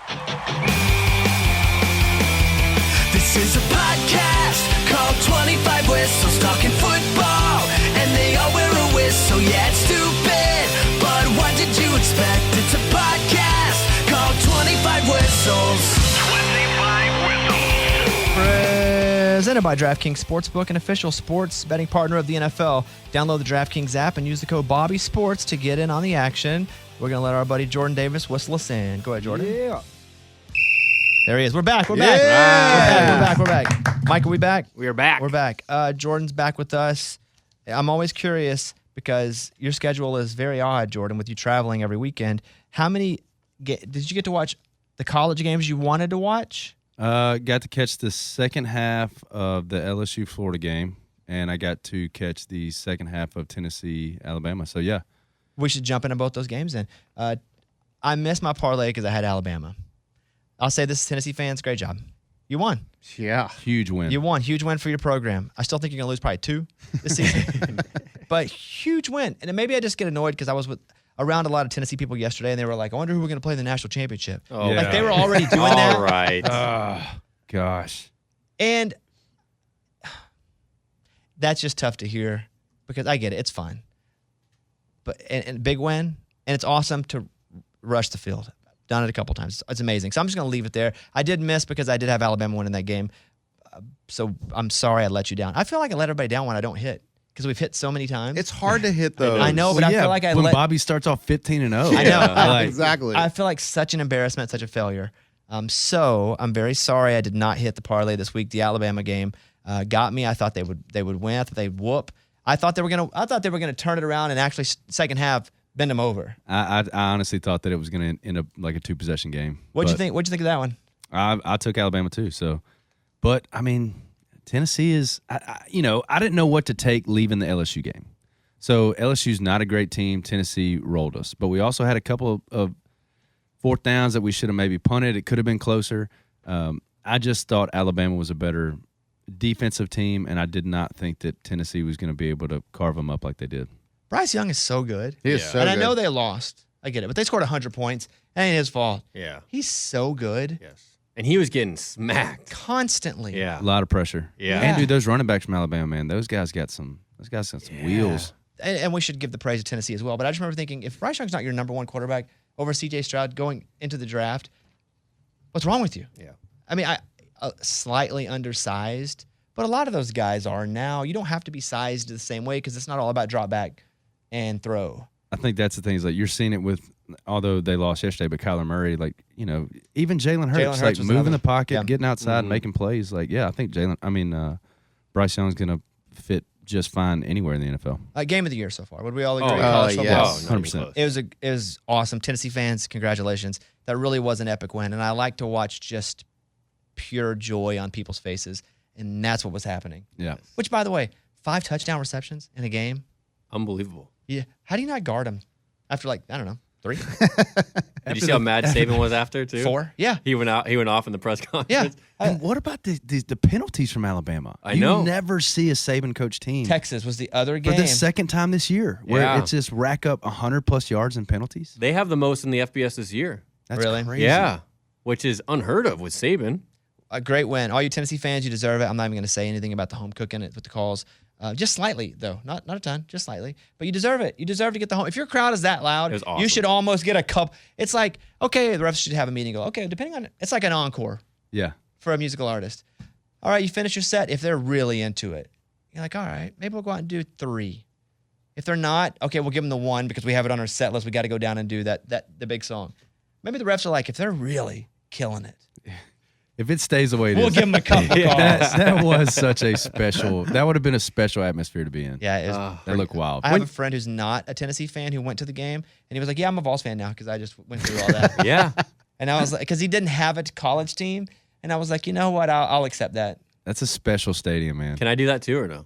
This is a podcast called 25 Whistles, talking football, and they all wear a whistle. Yeah, it's stupid, but what did you expect? It's a podcast called 25 Whistles. 25 Whistles. Presented by DraftKings Sportsbook, an official sports betting partner of the NFL. Download the DraftKings app and use the code BobbySports to get in on the action. We're going to let our buddy Jordan Davis whistle us in. Go ahead, Jordan. Yeah. There he is. We're back. We're Yeah. back. We're back. Mike, are we back? We are back. We're back. Jordan's back with us. I'm always curious because your schedule is very odd, Jordan, with you traveling every weekend. How many did you get to watch the college games you wanted to watch? Got to catch the second half of the LSU Florida game, and I got to catch the second half of Tennessee Alabama. So yeah, we should jump into both those games then. I missed my parlay because I had Alabama. I'll say this, Tennessee fans, great job. You won. Yeah. huge win. You won. Huge win for your program. I still think you're going to lose probably 2 this season. But huge win. And maybe I just get annoyed because I was around a lot of Tennessee people yesterday, and they were like, I wonder who we're going to play in the national championship. Oh, Like, they were already doing that. All right. Gosh. And that's just tough to hear because I get it. It's fun. But and big win, and it's awesome to rush the field. Done it a couple times. It's amazing. So I'm just going to leave it there. I did miss because I did have Alabama winning that game. So I'm sorry I let you down. I feel like I let everybody down when I don't hit because we've hit so many times. It's hard to hit those. I know, but I feel like when Bobby starts off 15-0. I know. Exactly. I feel like such an embarrassment, such a failure. So I'm very sorry I did not hit the parlay this week. The Alabama game got me. I thought they would win. I thought they'd whoop. I thought they were gonna turn it around and actually second half bend them over. I honestly thought that it was going to end up like a 2-possession game. What'd you think? What'd you think of that one? I took Alabama too. So, but I mean, Tennessee is. I didn't know what to take leaving the LSU game. So LSU's not a great team. Tennessee rolled us, but we also had a couple of fourth downs that we should have maybe punted. It could have been closer. I just thought Alabama was a better defensive team, and I did not think that Tennessee was going to be able to carve them up like they did. Bryce Young is so good. He is so and good. I know they lost. I get it, but they scored 100 points. That ain't his fault. Yeah. He's so good. Yes. And he was getting smacked. Constantly. Yeah. A lot of pressure. Yeah. And dude, those running backs from Alabama, man, those guys got some wheels. And we should give the praise to Tennessee as well. But I just remember thinking, if Bryce Young's not your number one quarterback over C.J. Stroud going into the draft, what's wrong with you? Yeah. I mean, slightly undersized, but a lot of those guys are now. You don't have to be sized the same way because it's not all about drop back and throw. I think that's the thing is like you're seeing it with, although they lost yesterday, but Kyler Murray, like, even Jalen Hurts, like was moving another- the pocket, yeah. getting outside, and making plays. Like, yeah, I think Bryce Young's going to fit just fine anywhere in the NFL. Game of the year so far. Would we all agree? Oh, College football? yes. 100%. It was awesome. Tennessee fans, congratulations. That really was an epic win, and I like to watch just pure joy on people's faces, and that's what was happening. Yeah. Which, by the way, 5 touchdown receptions in a game. Unbelievable. Yeah. How do you not guard him after 3? Did you see how mad Saban was after too? 4? Yeah. He went off in the press conference. Yeah. And what about the penalties from Alabama? I know. You never see a Saban coach team Texas was the other for game. the second time this year where Yeah. it's just rack up 100+ yards in penalties. They have the most in the FBS this year. That's Really? crazy. Yeah. Which is unheard of with Saban. A great win. All you Tennessee fans, you deserve it. I'm not even going to say anything about the home cooking it with the calls. Just slightly, though. Not a ton, just slightly. But you deserve it. You deserve to get the home. If your crowd is that loud, It was awesome. you should almost get a cup. It's like, okay, the refs should have a meeting and go, okay, depending on, it's like an encore Yeah. for a musical artist. All right, you finish your set. If they're really into it, you're like, all right, maybe we'll go out and do 3. If they're not, okay, we'll give them the 1 because we have it on our set list. We got to go down and do the big song. Maybe the refs are like, if they're really killing it, If it stays the way it we'll is. give them a couple calls. That was such a special. That would have been a special atmosphere to be in. Yeah, it was That looked wild. I have a friend who's not a Tennessee fan who went to the game, and he was like, yeah, I'm a Vols fan now because I just went through all that. Yeah. And I was like, because he didn't have a college team, and I was like, you know what, I'll accept that. That's a special stadium, man. Can I do that too or no?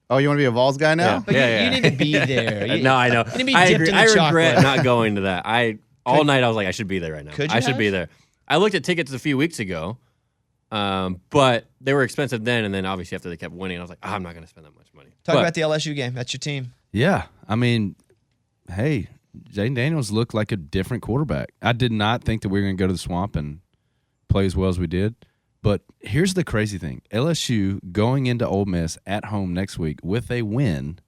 Oh, you want to be a Vols guy now? But you need to be there. No, I know. You need to be I dipped agree. in the I chocolate. regret not going to that. All night I was like, I should be there right now. Could you I should have? be there. I looked at tickets a few weeks ago, but they were expensive then, and then obviously after they kept winning, I was like, I'm not going to spend that much money. Talk But about the LSU game. That's your team. Yeah. I mean, hey, Jaden Daniels looked like a different quarterback. I did not think that we were going to go to the Swamp and play as well as we did. But here's the crazy thing. LSU going into Ole Miss at home next week with a win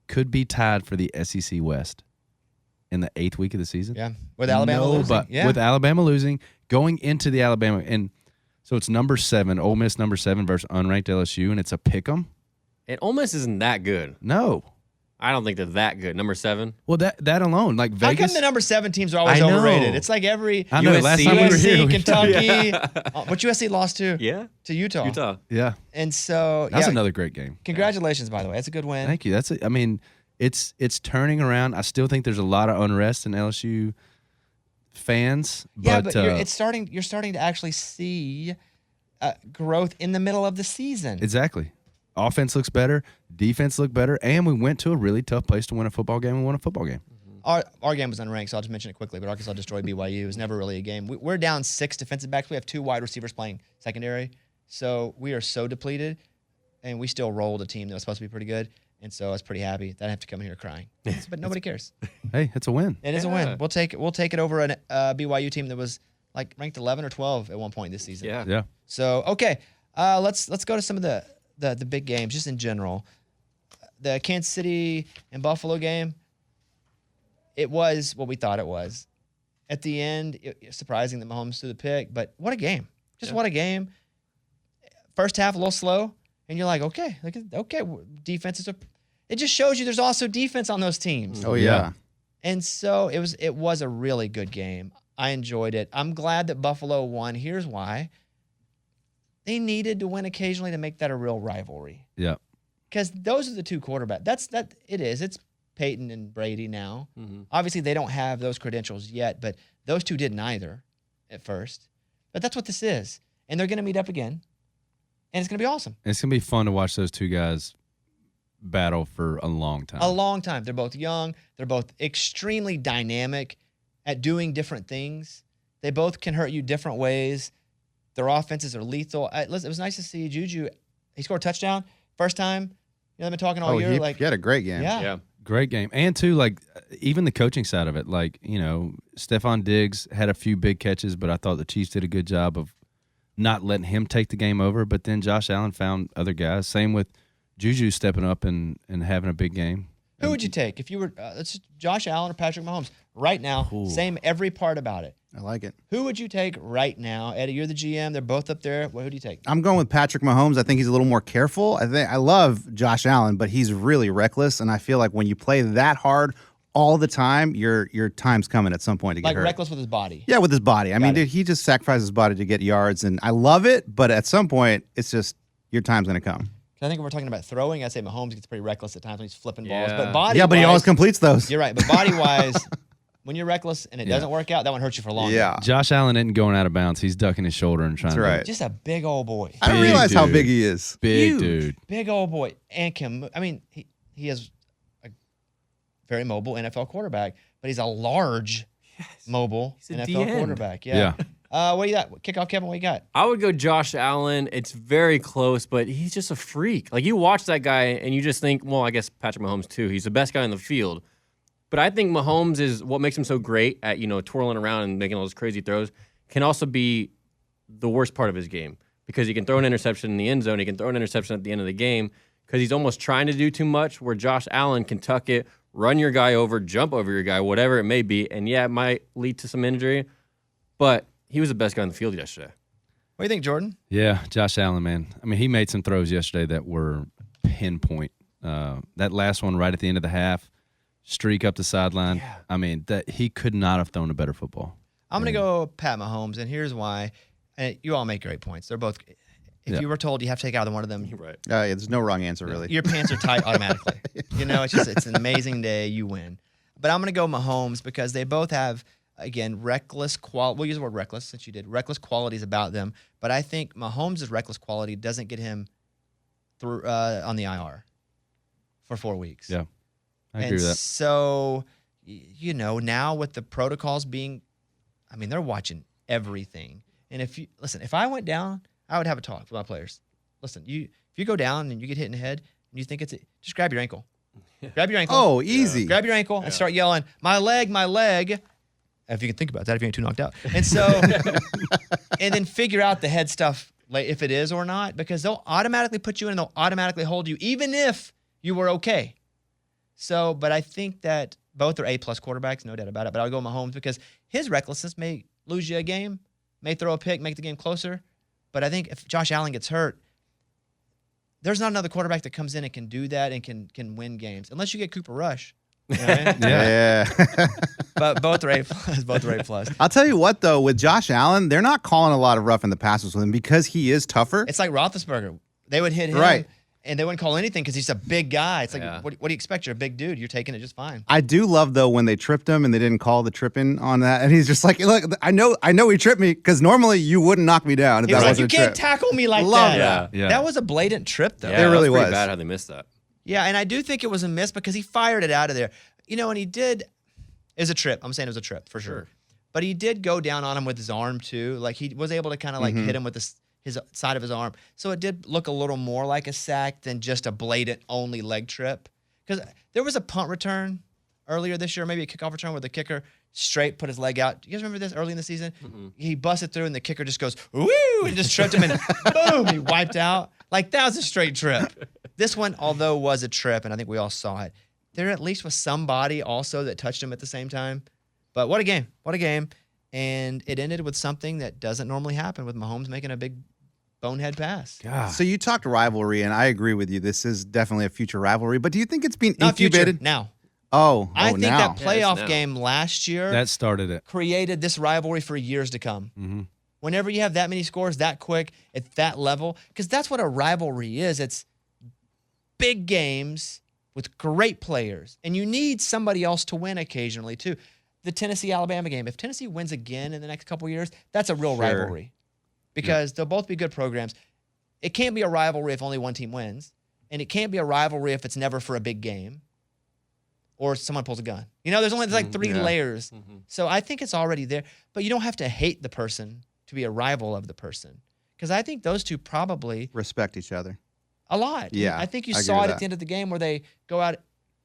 could be tied for the SEC West in the 8th week of the season. Yeah, with Alabama losing. But with Alabama losing, going into the Alabama. And so it's number 7, Ole Miss number 7 versus unranked LSU, and it's a pick 'em. And Ole Miss isn't that good. No. I don't think they're that good. Number 7. Well, that alone, like How Vegas. come the number 7 teams are always I know. overrated? It's like every I know. Last time we were USC, here, Kentucky. But USC lost to Utah. Utah. Yeah, And so that's another great game. Congratulations, by the way. That's a good win. Thank you. I mean, it's turning around. I still think there's a lot of unrest in LSU fans. Yeah, but you're starting to actually see growth in the middle of the season. Exactly. Offense looks better. Defense looked better. And we went to a really tough place to win a football game and won a football game. Our game was unranked, so I'll just mention it quickly. But Arkansas destroyed BYU. It was never really a game. We're down 6 defensive backs. We have 2 wide receivers playing secondary. So we are so depleted, and we still rolled a team that was supposed to be pretty good. And so I was pretty happy that I have to come here crying. But nobody cares. Hey, it's a win. It is a win. We'll take it over a BYU team that was like ranked 11 or 12 at one point this season. Yeah. So okay, let's go to some of the big games just in general. The Kansas City and Buffalo game, it was what we thought it was. At the end, it's surprising that Mahomes threw the pick, but what a game. Just what a game. First half a little slow, and you're like, okay, defenses are – it just shows you there's also defense on those teams. Oh, yeah. And so it was a really good game. I enjoyed it. I'm glad that Buffalo won. Here's why. They needed to win occasionally to make that a real rivalry. Yeah. Because those are the 2 quarterbacks. It's Peyton and Brady now. Mm-hmm. Obviously, they don't have those credentials yet, but those 2 didn't either at first. But that's what this is. And they're going to meet up again. And it's going to be awesome. It's going to be fun to watch those 2 guys battle for a long time. A long time. They're both young. They're both extremely dynamic at doing different things. They both can hurt you different ways. Their offenses are lethal. It was nice to see Juju. He scored a touchdown. First time. They've been talking all year. He had a great game. Yeah. Great game. And, too, like, even the coaching side of it, like, Stephon Diggs had a few big catches, but I thought the Chiefs did a good job of not letting him take the game over. But then Josh Allen found other guys. Same with Juju stepping up and having a big game. Who would you take if you were Josh Allen or Patrick Mahomes? Right now, same every part about it. I like it. Who would you take right now? Eddie, you're the GM. They're both up there. Who do you take? I'm going with Patrick Mahomes. I think he's a little more careful. I love Josh Allen, but he's really reckless, and I feel like when you play that hard all the time, your time's coming at some point to get hurt. Like reckless with his body. Yeah, with his body. I mean, dude, he just sacrifices his body to get yards, and I love it, but at some point, it's just your time's going to come. I think if we're talking about throwing, I'd say Mahomes gets pretty reckless at times when he's flipping balls. Yeah. But body, Yeah, but he always completes those. You're right. But body-wise, when you're reckless and it doesn't work out, that one hurts you for long. Yeah. Josh Allen isn't going out of bounds. He's ducking his shoulder and trying That's right. Just a big old boy. I didn't Big realize how dude. big he is. Big Huge. dude. Big old boy. And he is a very mobile NFL quarterback, but he's a large, mobile He's a NFL DN. quarterback. Yeah. What do you got? Kickoff Kevin, what you got? I would go Josh Allen. It's very close, but he's just a freak. Like, you watch that guy and you just think, well, I guess Patrick Mahomes too. He's the best guy in the field. But I think Mahomes is what makes him so great at, twirling around and making all those crazy throws, can also be the worst part of his game, because he can throw an interception in the end zone. He can throw an interception at the end of the game because he's almost trying to do too much, where Josh Allen can tuck it, run your guy over, jump over your guy, whatever it may be. And yeah, it might lead to some injury, but he was the best guy on the field yesterday. What do you think, Jordan? Yeah, Josh Allen, man. I mean, he made some throws yesterday that were pinpoint. That last one right at the end of the half, streak up the sideline. Yeah. I mean, that he could not have thrown a better football. I'm going to go Pat Mahomes, and here's why. And you all make great points. They're both – if you were told you have to take either one of them, Right. There's no wrong answer, really. Your pants are tight automatically. It's an amazing day. You win. But I'm going to go Mahomes because they both have – again, reckless quality. We'll use the word reckless since you did. Reckless qualities about them. But I think Mahomes' reckless quality doesn't get him through on the IR for 4 weeks. Yeah, I agree with that. So, now with the protocols being, they're watching everything. And if I went down, I would have a talk with my players. Listen, if you go down and you get hit in the head and you think just grab your ankle. Grab your ankle. Oh, easy. Grab your ankle and start yelling, my leg, my leg. If you can think about that, if you ain't too knocked out. And so, and then figure out the head stuff, like if it is or not, because they'll automatically put you in and they'll automatically hold you, even if you were okay. So, but I think that both are A-plus quarterbacks, no doubt about it. But I'll go Mahomes because his recklessness may lose you a game, may throw a pick, make the game closer. But I think if Josh Allen gets hurt, there's not another quarterback that comes in and can do that and can win games, unless you get Cooper Rush. You know what I mean? Yeah. But both are A-plus. Both are A-plus. I'll tell you what, though, with Josh Allen, they're not calling a lot of rough in the passes with him because he is tougher. It's like Roethlisberger. They would hit him, Right. and they wouldn't call anything because he's a big guy. It's like, Yeah. what do you expect? You're a big dude. You're taking it just fine. I do love, though, when they tripped him and they didn't call the tripping on that. And he's just like, look, I know he tripped me because normally you wouldn't knock me down if He that was like, wasn't you a can't trip. tackle me like Love that. that. Yeah. That was a blatant trip, though. Yeah, It really that's pretty was. bad how they missed that. Yeah, and I do think it was a miss because he fired it out of there. You know, and he did. It was a trip. I'm saying it was a trip for sure. But he did go down on him with his arm too. Like he was able to kind of like hit him with his side of his arm. So it did look a little more like a sack than just a blatant only leg trip. Because there was a punt return earlier this year, maybe a kickoff return where the kicker straight put his leg out. Do you guys remember this early in the season? He busted through and the kicker just goes, woo, and just tripped him and boom, he wiped out. Like that was a straight trip. This one, although was a trip, and I think we all saw it, there at least was somebody also that touched him at the same time. But what a game. What a game. And it ended with something that doesn't normally happen with Mahomes making a big bonehead pass. God. So you talked rivalry, and I agree with you. This is definitely a future rivalry. But do you think it's being Not future, incubated? now. I think now. that Yeah, it's playoff now. game last year That started it. created this rivalry for years to come. Mm-hmm. Whenever you have that many scores that quick at that level, because that's what a rivalry is. It's big games with great players, and you need somebody else to win occasionally too. The Tennessee-Alabama game, if Tennessee wins again in the next couple of years, that's a real Sure. rivalry because they'll both be good programs. It can't be a rivalry if only one team wins, and it can't be a rivalry if it's never for a big game or someone pulls a gun. You know, there's like three yeah. layers. So I think it's already there, but you don't have to hate the person to be a rival of the person because I think those two probably Respect each other. a lot. Yeah, I think you I agree saw with it at that. the end of the game where they go out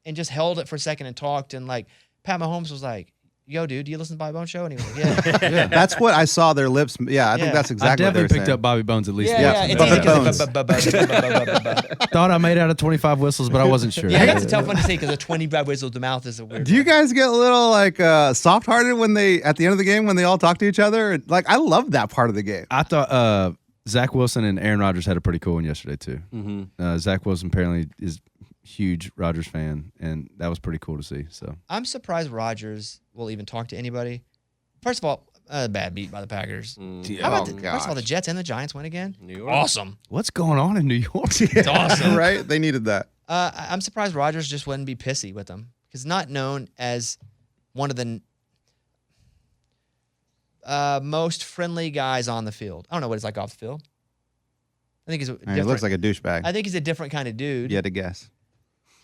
and just held it for a second and talked, and like Pat Mahomes was like, yo, dude, do you listen to Bobby Bones show? And he was like, yeah. That's what I saw their lips. Yeah, I think Yeah. that's I exactly what they definitely were picked saying. up Bobby Bones at least. Yeah, once. it's easy Bones. because Thought I made out of 25 whistles, but I wasn't sure. yeah, that's a tough one to say because a 20 bad whistles the mouth is a weird. Do you guys get a little like soft-hearted when they at the end of the game when they all talk to each other? Like I love that part of the game. I thought Zach Wilson and Aaron Rodgers had a pretty cool one yesterday too. Mm-hmm. Zach Wilson apparently is a huge Rodgers fan, and that was pretty cool to see. So I'm surprised Rodgers will even talk to anybody. First of all, a bad beat by the Packers. How about Oh, first of all, the gosh. Jets and the Giants win again? New York. Awesome. what's going on in New York? It's awesome. Right? They needed that. I'm surprised Rodgers just wouldn't be pissy with them. He's not known as one of the most friendly guys on the field. I don't know what it's like off the field. I think he's I mean, different. he looks like a douchebag. I think he's a different kind of dude. You had to guess.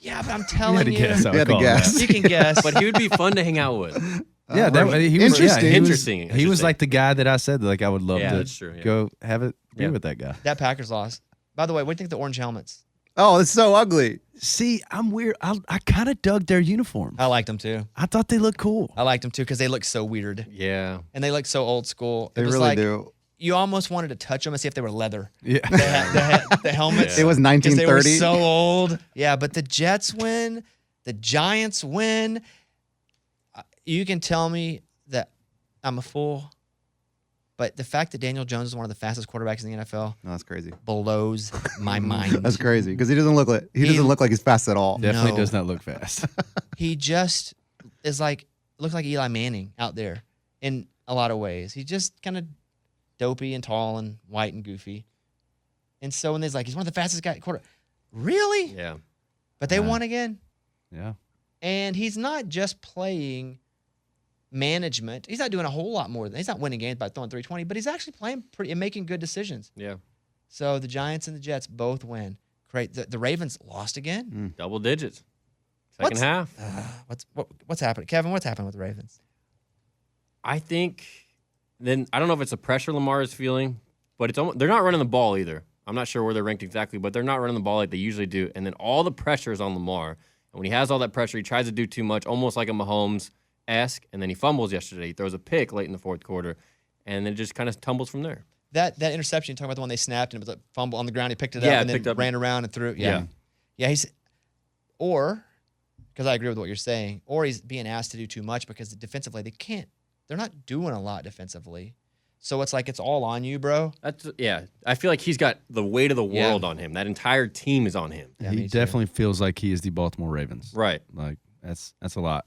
Yeah, but I'm You had telling to you, guess. I You had would to call him guess. that. you can guess. But he would be fun to hang out with. Yeah, he was Interesting. he was- Interesting. He was Interesting. like the guy that I said like I would love Yeah, to that's true, yeah. go have a beer Yeah. with that guy. That Packers loss. By the way, what do you think of the orange helmets? Oh, it's so ugly. See, I'm weird. I kind of dug their uniform. I liked them too. I thought they looked cool. I liked them too because they look so weird Yeah. and they look so old school. They it was really like, do. You almost wanted to touch them and see if they were leather. Yeah. The helmets. It was Because they were 1930. so old. Yeah, but the Jets win. The Giants win. You can tell me that I'm a fool, but the fact that Daniel Jones is one of the fastest quarterbacks in the NFL No, that's crazy. blows my mind. That's crazy because he doesn't look like he's fast at all. Definitely No. does not look fast. He just is looks like Eli Manning out there in a lot of ways. He's just kind of dopey and tall and white and goofy. And so when he's like, he's one of the fastest quarter. Really? Yeah. But they Yeah. won again. Yeah. And he's not just playing management. He's not doing a whole lot more. He's not winning games by throwing 320, but he's actually playing pretty and making good decisions. Yeah. So the Giants and the Jets both win. Great. The Ravens lost again. Double digits. Second What's- half. What's happening? Kevin, what's happening with the Ravens? I think then I don't know if it's the pressure Lamar is feeling, but it's almost, they're not running the ball either. I'm not sure where they're ranked exactly, but they're not running the ball like they usually do. And then all the pressure is on Lamar. And And when he has all that pressure, he tries to do too much, almost like a Mahomes-esque, and then he fumbles yesterday. He throws a pick late in the fourth quarter, and then it just kind of tumbles from there. That interception, you're talking about the one they snapped and it was a fumble on the ground. He picked it Yeah, up and picked then up. ran around and threw it. Yeah. Yeah, or, because I agree with what you're saying, or he's being asked to do too much because defensively they're not doing a lot defensively. So it's like it's all on you, bro. I feel like he's got the weight of the Yeah. world on him. That entire team is on him. Yeah, he me too. definitely feels like he is the Baltimore Ravens. Right. Like that's a lot.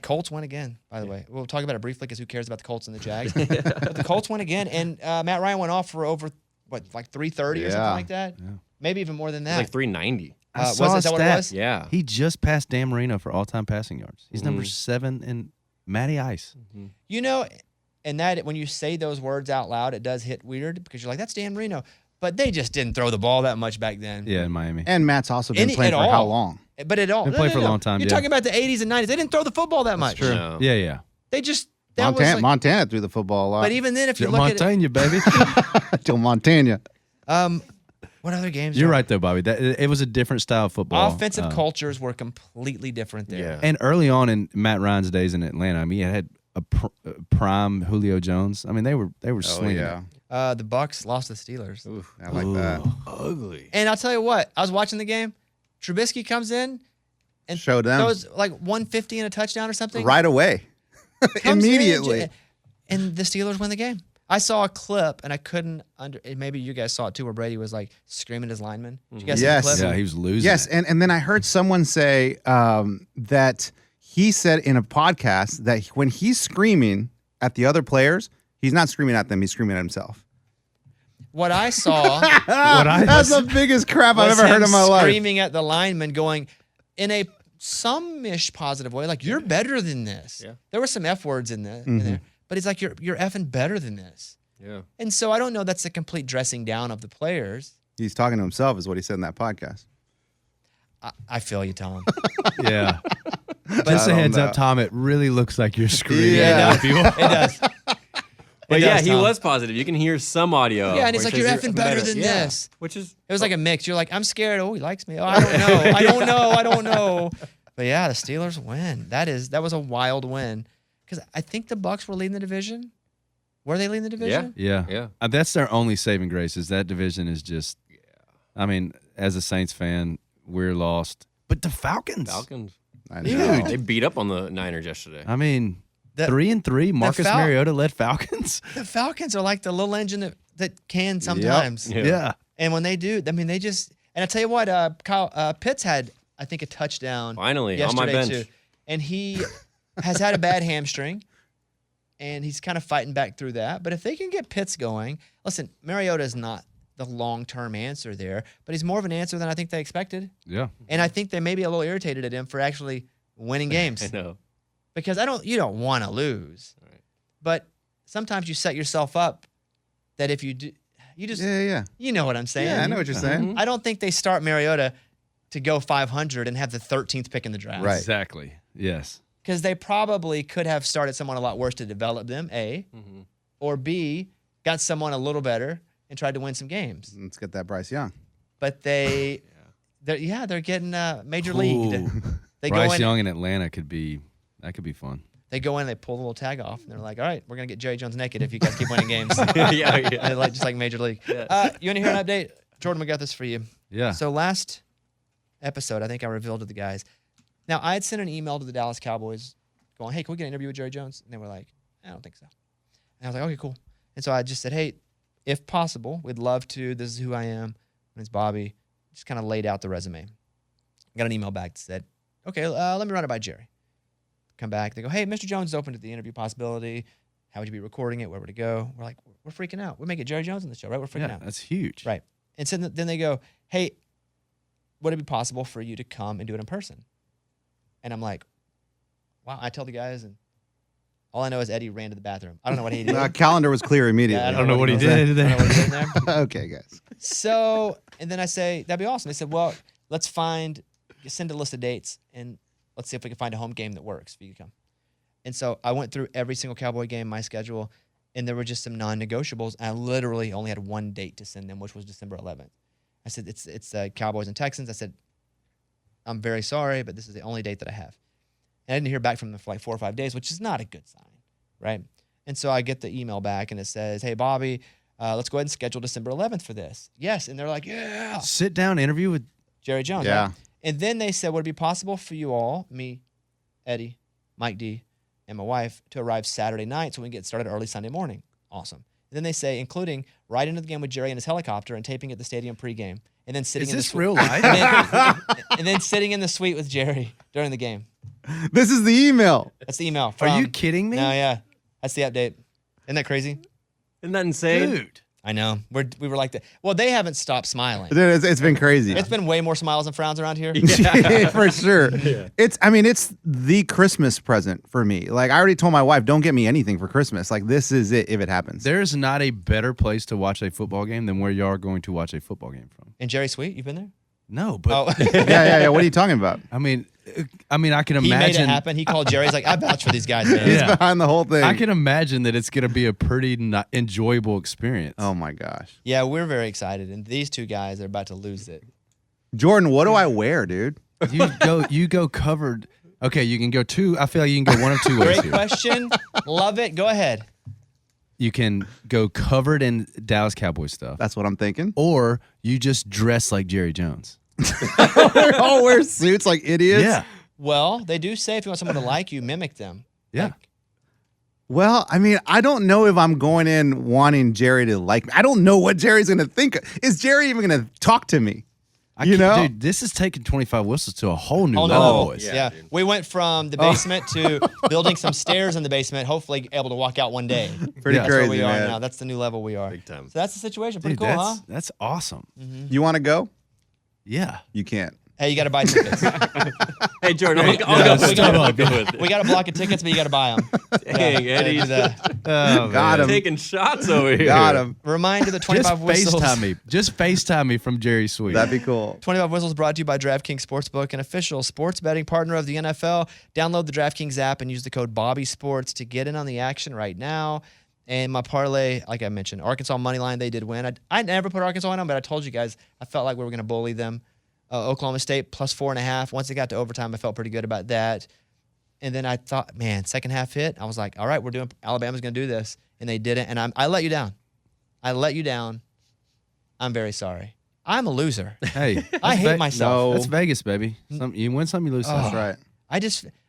Colts win again, by the way. We'll talk about it briefly because who cares about the Colts and the Jags? But the Colts win again, and Matt Ryan went off for over, like 330 or something like that? Yeah. Maybe even more than It's that. like 390. I Was saw it- a is that what it stat. was? Yeah. He just passed Dan Marino for all-time passing yards. He's number 7 in Matty Ice. You know, and that when you say those words out loud, it does hit weird because you're like, that's Dan Marino. But they just didn't throw the ball that much back then. Yeah, in Miami. And Matt's also been Any- playing at for how all. long? But it all Been playing for a long time, You're yeah. talking about the 80s and 90s. They didn't throw the football that much. true. No. Yeah. They just that was like, Montana threw the football a lot. But even then, if you Joe look Montana, baby. Till Montana. at what other games? You're are- right though, Bobby. It was a different style of football. Offensive cultures were completely different there. Yeah. And early on in Matt Ryan's days in Atlanta, I mean, he had a prime Julio Jones. I mean, they were slinging. yeah. It. The Bucks lost to the Steelers. I like that. Ugly. And I'll tell you what, I was watching the game. Trubisky comes in and Showed them. throws like 150 and a touchdown or something. Right away. Comes in Immediately. and the Steelers win the game. I saw a clip and I couldn't maybe you guys saw it too, where Brady was like screaming at his lineman. Did you guys Yes. see the clip? Yeah, he was losing. Yes, it. and then I heard someone say that he said in a podcast that when he's screaming at the other players, he's not screaming at them, he's screaming at himself. What I saw That's the biggest crap I've was ever heard him in my life. screaming at the lineman, going in a some-ish positive way, like you're better than this. Yeah. There were some F words in there, but he's like you're effing better than this. Yeah. And so I don't know. That's a complete dressing down of the players. He's talking to himself, is what he said in that podcast. I feel you, Tom. Yeah. But Just a don't heads know. up, Tom. It really looks like you're screaming Yeah. at people. it does. But It yeah, does, he Tom. was positive. You can hear some audio. Yeah, and he's where like, he "You're says effing better than Yeah. this." Which is It was like a mix. You're like, I'm scared. Oh, he likes me. Oh, I don't know. I don't know. But yeah, the Steelers win. That was a wild win because I think the Bucks were leading the division. Were they leading the division? Yeah. Yeah. That's their only saving grace is that division is just, I mean, as a Saints fan, we're lost. But the Falcons. I know. Dude. They beat up on the Niners yesterday. I mean, The- 3-3, Marcus Fal- Mariota led Falcons. The Falcons are like the little engine that can sometimes. Yeah. Yeah. And when they do, I mean, they just. And I tell you what, Kyle Pitts had, I think, a touchdown Finally, on my yesterday bench. too, and he has had a bad hamstring, and he's kind of fighting back through that. But if they can get Pitts going, listen, Mariota is not the long-term answer there, but he's more of an answer than I think they expected. Yeah. And I think they may be a little irritated at him for actually winning games I know. because you don't want to lose, Right. but sometimes you set yourself up that if you do, you just Yeah. you know what I'm saying. Yeah, I know what you're saying. I don't think they start Mariota to go 500 and have the 13th pick in the draft. Right. Exactly. Yes. Because they probably could have started someone a lot worse to develop them, A, or B, got someone a little better and tried to win some games. Let's get that Bryce Young. But they're getting major leagued. Ooh. They Bryce go in, Young in Atlanta could be fun. they go in, they pull the little tag off, and they're like, "All right, we're gonna get Jerry Jones naked if you guys keep winning games." yeah. They're like, just like Major League. You want to hear an update? Jordan, we got this for you. Yeah. So last episode, I think I revealed to the guys. Now, I had sent an email to the Dallas Cowboys going, "Hey, can we get an interview with Jerry Jones?" And they were like, "I don't think so." And I was like, "Okay, cool." And so I just said, "Hey, if possible, we'd love to. This is who I am. My name's Bobby." Just kind of laid out the resume. Got an email back that said, "Okay, let me run it by Jerry." Come back. They go, "Hey, Mr. Jones is open to the interview possibility. How would you be recording it? Where would it go?" We're like, "We're freaking out. We're making Jerry Jones on the show, right? We're freaking Yeah, out." that's huge. Right. And so then they go, "Hey, would it be possible for you to come and do it in person?" And I'm like, wow. I tell the guys, and all I know is Eddie ran to the bathroom. I don't know what he did. Calendar was clear immediately. Yeah, I don't know what he was. did I don't know what he did there. there. Okay, guys. So, and then I say, that'd be awesome. They said, well, let's send a list of dates, and let's see if we can find a home game that works for you to come. And so I went through every single Cowboy game, my schedule, and there were just some non-negotiables. I literally only had one date to send them, which was December 11th. I said, it's Cowboys and Texans. I said, I'm very sorry, but this is the only date that I have. And I didn't hear back from them for like 4 or 5 days, which is not a good sign, right? And so I get the email back, and it says, hey, Bobby, let's go ahead and schedule December 11th for this. Yes, and they're like, yeah. Sit down interview with Jerry Jones. Yeah. Right? And then they said, would it be possible for you all, me, Eddie, Mike D, and my wife, to arrive Saturday night so we can get started early Sunday morning? Awesome. And then they say, including right into the game with Jerry in his helicopter and taping at the stadium pregame, and then sitting Is in this the real life? and then sitting in the suite with Jerry during the game. This is the email. That's the email. Are you from- kidding me? No, yeah. That's the update. Isn't that crazy? Isn't that insane? Dude. I know. We were like that. Well, they haven't stopped smiling. Dude, it's been crazy. It's been way more smiles than frowns around here. For sure. It's the Christmas present for me. Like, I already told my wife, don't get me anything for Christmas. Like, this is it if it happens. There's not a better place to watch a football game than where you are going to watch a football game from. And Jerry Sweet, you've been there? No, but Oh, Yeah. What are you talking about? I mean, I can he made it imagine. happen. He called Jerry. He's like, I vouch for these guys, man. He's Yeah. behind the whole thing. I can imagine that it's going to be a pretty enjoyable experience. Oh my gosh. Yeah, we're very excited. And these two guys are about to lose it. Jordan, what do I wear, dude? You go covered. Okay, you can go two. I feel like you can go one of two ways Great here. question. Love it. Go ahead. You can go covered in Dallas Cowboys stuff, That's what I'm thinking. or you just dress like Jerry Jones. We all wear suits like idiots. Yeah, Well, they do say if you want someone to like you, mimic them. yeah. Like, Well, I don't know if I'm going in wanting Jerry to like me. I don't know what Jerry's going to think. Is Jerry even going to talk to me? You know? Dude, this is taking 25 whistles to a whole new oh, level, no. boys. Yeah. We went from the basement to building some stairs in the basement, hopefully able to walk out one day. Pretty Yeah. That's where crazy, we are man. now. That's the new level we are. Big time. So that's the situation. Pretty Dude, cool, huh? that's awesome. You want to go? Yeah. You can't. Hey, you got to buy tickets. Hey, Jordan, I'll yeah, go. stop I'll up. go with it. We got a block of tickets, but you got to buy them. Dang, Eddie. Oh, Got him. Taking shots over here. Got him. Reminder: the Just 25 whistles. FaceTime me. Just FaceTime me from Jerry Sweet. That'd be cool. 25 Whistles brought to you by DraftKings Sportsbook, an official sports betting partner of the NFL. Download the DraftKings app and use the code BobbySports to get in on the action right now. And my parlay, like I mentioned, Arkansas moneyline, they did win. I never put Arkansas on them, but I told you guys I felt like we were going to bully them. Oklahoma State plus 4.5. Once it got to overtime, I felt pretty good about that. And then I thought, man, second half hit. I was like, all right, Alabama's going to do this. And they didn't. And I let you down. I let you down. I'm very sorry. I'm a loser. Hey, I hate myself. That's Vegas, baby. You win some, you lose some. That's right.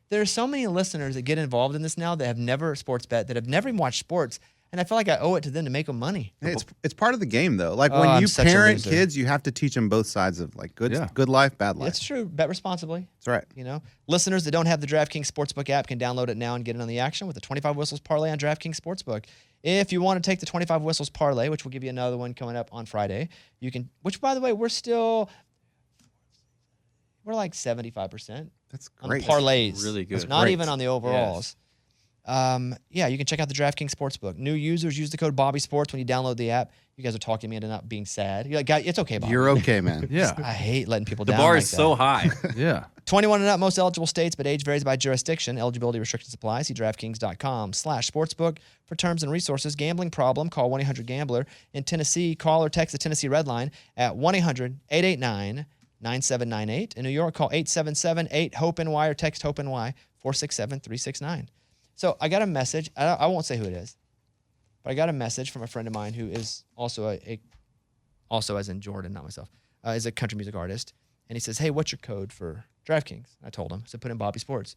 There are so many listeners that get involved in this now that have never sports bet, that have never even watched sports. And I feel like I owe it to them to make them money. Hey, it's part of the game, though. Like, Oh, when I'm you such a parent loser. kids, you have to teach them both sides of, like, good life, bad life. It's true. Bet responsibly. That's right. You know, listeners that don't have the DraftKings Sportsbook app can download it now and get in on the action with the 25 Whistles parlay on DraftKings Sportsbook. If you want to take the 25 Whistles parlay, which we'll give you another one coming up on Friday, you can. Which, by the way, we're like 75%. That's On great. the parlays. really good. It's not great. even on the overalls. Yeah, you can check out the DraftKings Sportsbook. New users use the code BobbySports when you download the app. You guys are talking me into not being sad. You're like, "Guy, it's okay, Bobby." You're okay, man. Yeah. I hate letting people The down. bar like is that. so high. Yeah. 21 and up, most eligible states, but age varies by jurisdiction. Eligibility restrictions apply. See DraftKings.com/sportsbook for terms and resources. Gambling problem? Call 1-800-GAMBLER. In Tennessee, call or text the Tennessee Red Line at 1-800-889-9798. In New York, call 877-8-HOPE-NY or text HOPE-NY 467-369. So I got a message. I won't say who it is, but I got a message from a friend of mine who is also also as in Jordan, not myself, is a country music artist. And he says, hey, what's your code for DraftKings? I told him. I said, put in Bobby Sports.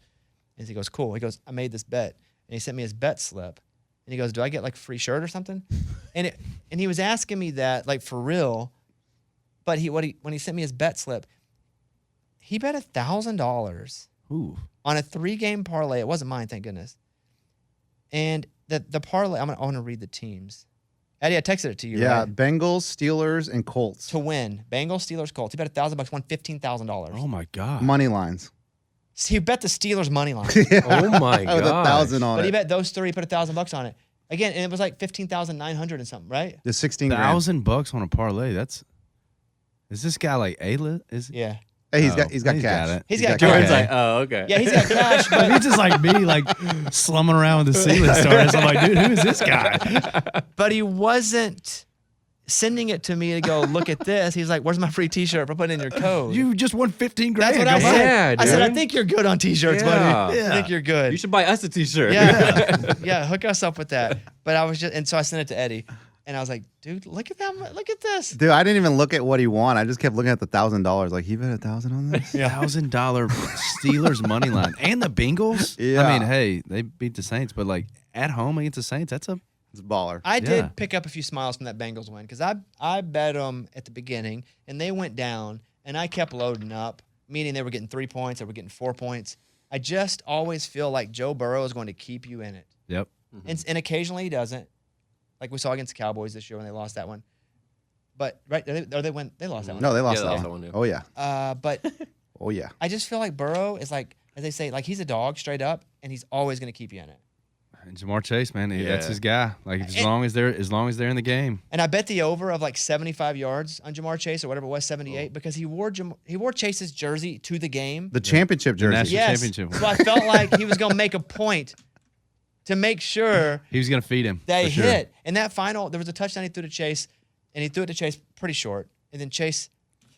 And he goes, cool. He goes, I made this bet. And he sent me his bet slip. And he goes, do I get like a free shirt or something? and he was asking me that like for real. But when he sent me his bet slip, he bet $1,000 Ooh. on a 3-game parlay. It wasn't mine, thank goodness. And the parlay, I want to read the teams. Eddie, I texted it to you. Yeah, Right? Bengals, Steelers, and Colts. To win, Bengals, Steelers, Colts. He bet $1,000, won $15,000. Oh my God. Money lines. He bet the Steelers money line. Oh my With god. 1,000 on But he it. bet those three, put $1,000 on it. Again, and it was like 15,900 and something, right? The 16 grand. $1,000 on a parlay. Is this guy like A-list? Yeah. Hey, he's Oh, got he's cash. got it. He's got Jordan's cash. like, oh, okay. Yeah, he's got cash, If but, he's just like me, like slumming around with the ceiling stars. I'm like, dude, who is this guy? but he wasn't. sending it to me to go, look at this. He's like, where's my free T-shirt for putting in your code? You just won 15 grand. That's what I Go said. Yeah, I said, I dude. think you're good on T-shirts, buddy. Yeah. I think you're good. You should buy us a T-shirt. Yeah, yeah, hook us up with that. But I was just, and so I sent it to Eddie, and I was like, dude, look at that, look at this. Dude, I didn't even look at what he won. I just kept looking at the $1,000. Like, he bet $1,000 on this? $1,000 Steelers money line and the Bengals. Yeah. I mean, hey, they beat the Saints, but like at home against the Saints, that's a It's baller. I Yeah. did pick up a few smiles from that Bengals win because I bet them at the beginning, and they went down, and I kept loading up, meaning they were getting 3 points, they were getting 4 points. I just always feel like Joe Burrow is going to keep you in it, yep. and occasionally he doesn't, like we saw against the Cowboys this year when they lost that one. But right, or they went, they lost that one. No, they lost Yeah, they that lost one. that one, yeah. Oh, yeah. But Oh, yeah. I just feel like Burrow is like, as they say, like he's a dog straight up, and he's always going to keep you in it. And Jamar Chase, man, that's Yeah. his guy. Like as long as they're in the game. And I bet the over of like 75 yards on Jamar Chase or whatever it was, 78, because he wore Chase's jersey to the game. The championship jersey. national- Yes. championship. So I felt like he was going to make a point to make sure He was gonna feed him. they for sure. hit. And that final, there was a touchdown he threw to Chase, and he threw it to Chase pretty short. And then Chase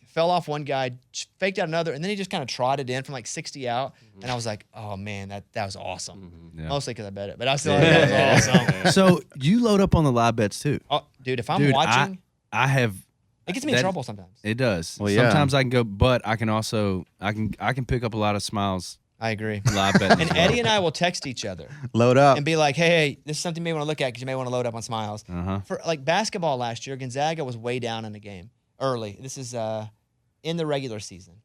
fell off one guy, faked out another, and then he just kind of trotted in from like 60 out. And I was like, oh, man, that was awesome. Yeah. Mostly because I bet it. But I was still like, that was awesome. So you load up on the live bets too. Oh, dude, if I'm Dude, watching, I have. it gets me in that- trouble sometimes. It does. Well, yeah. Sometimes I can go, but I can also I can pick up a lot of smiles I agree. live betting. And Eddie and I will text each other Load up. and be like, hey, this is something you may want to look at because you may want to load up on smiles. Uh-huh. For like basketball last year, Gonzaga was way down in the game early. This is in the regular season.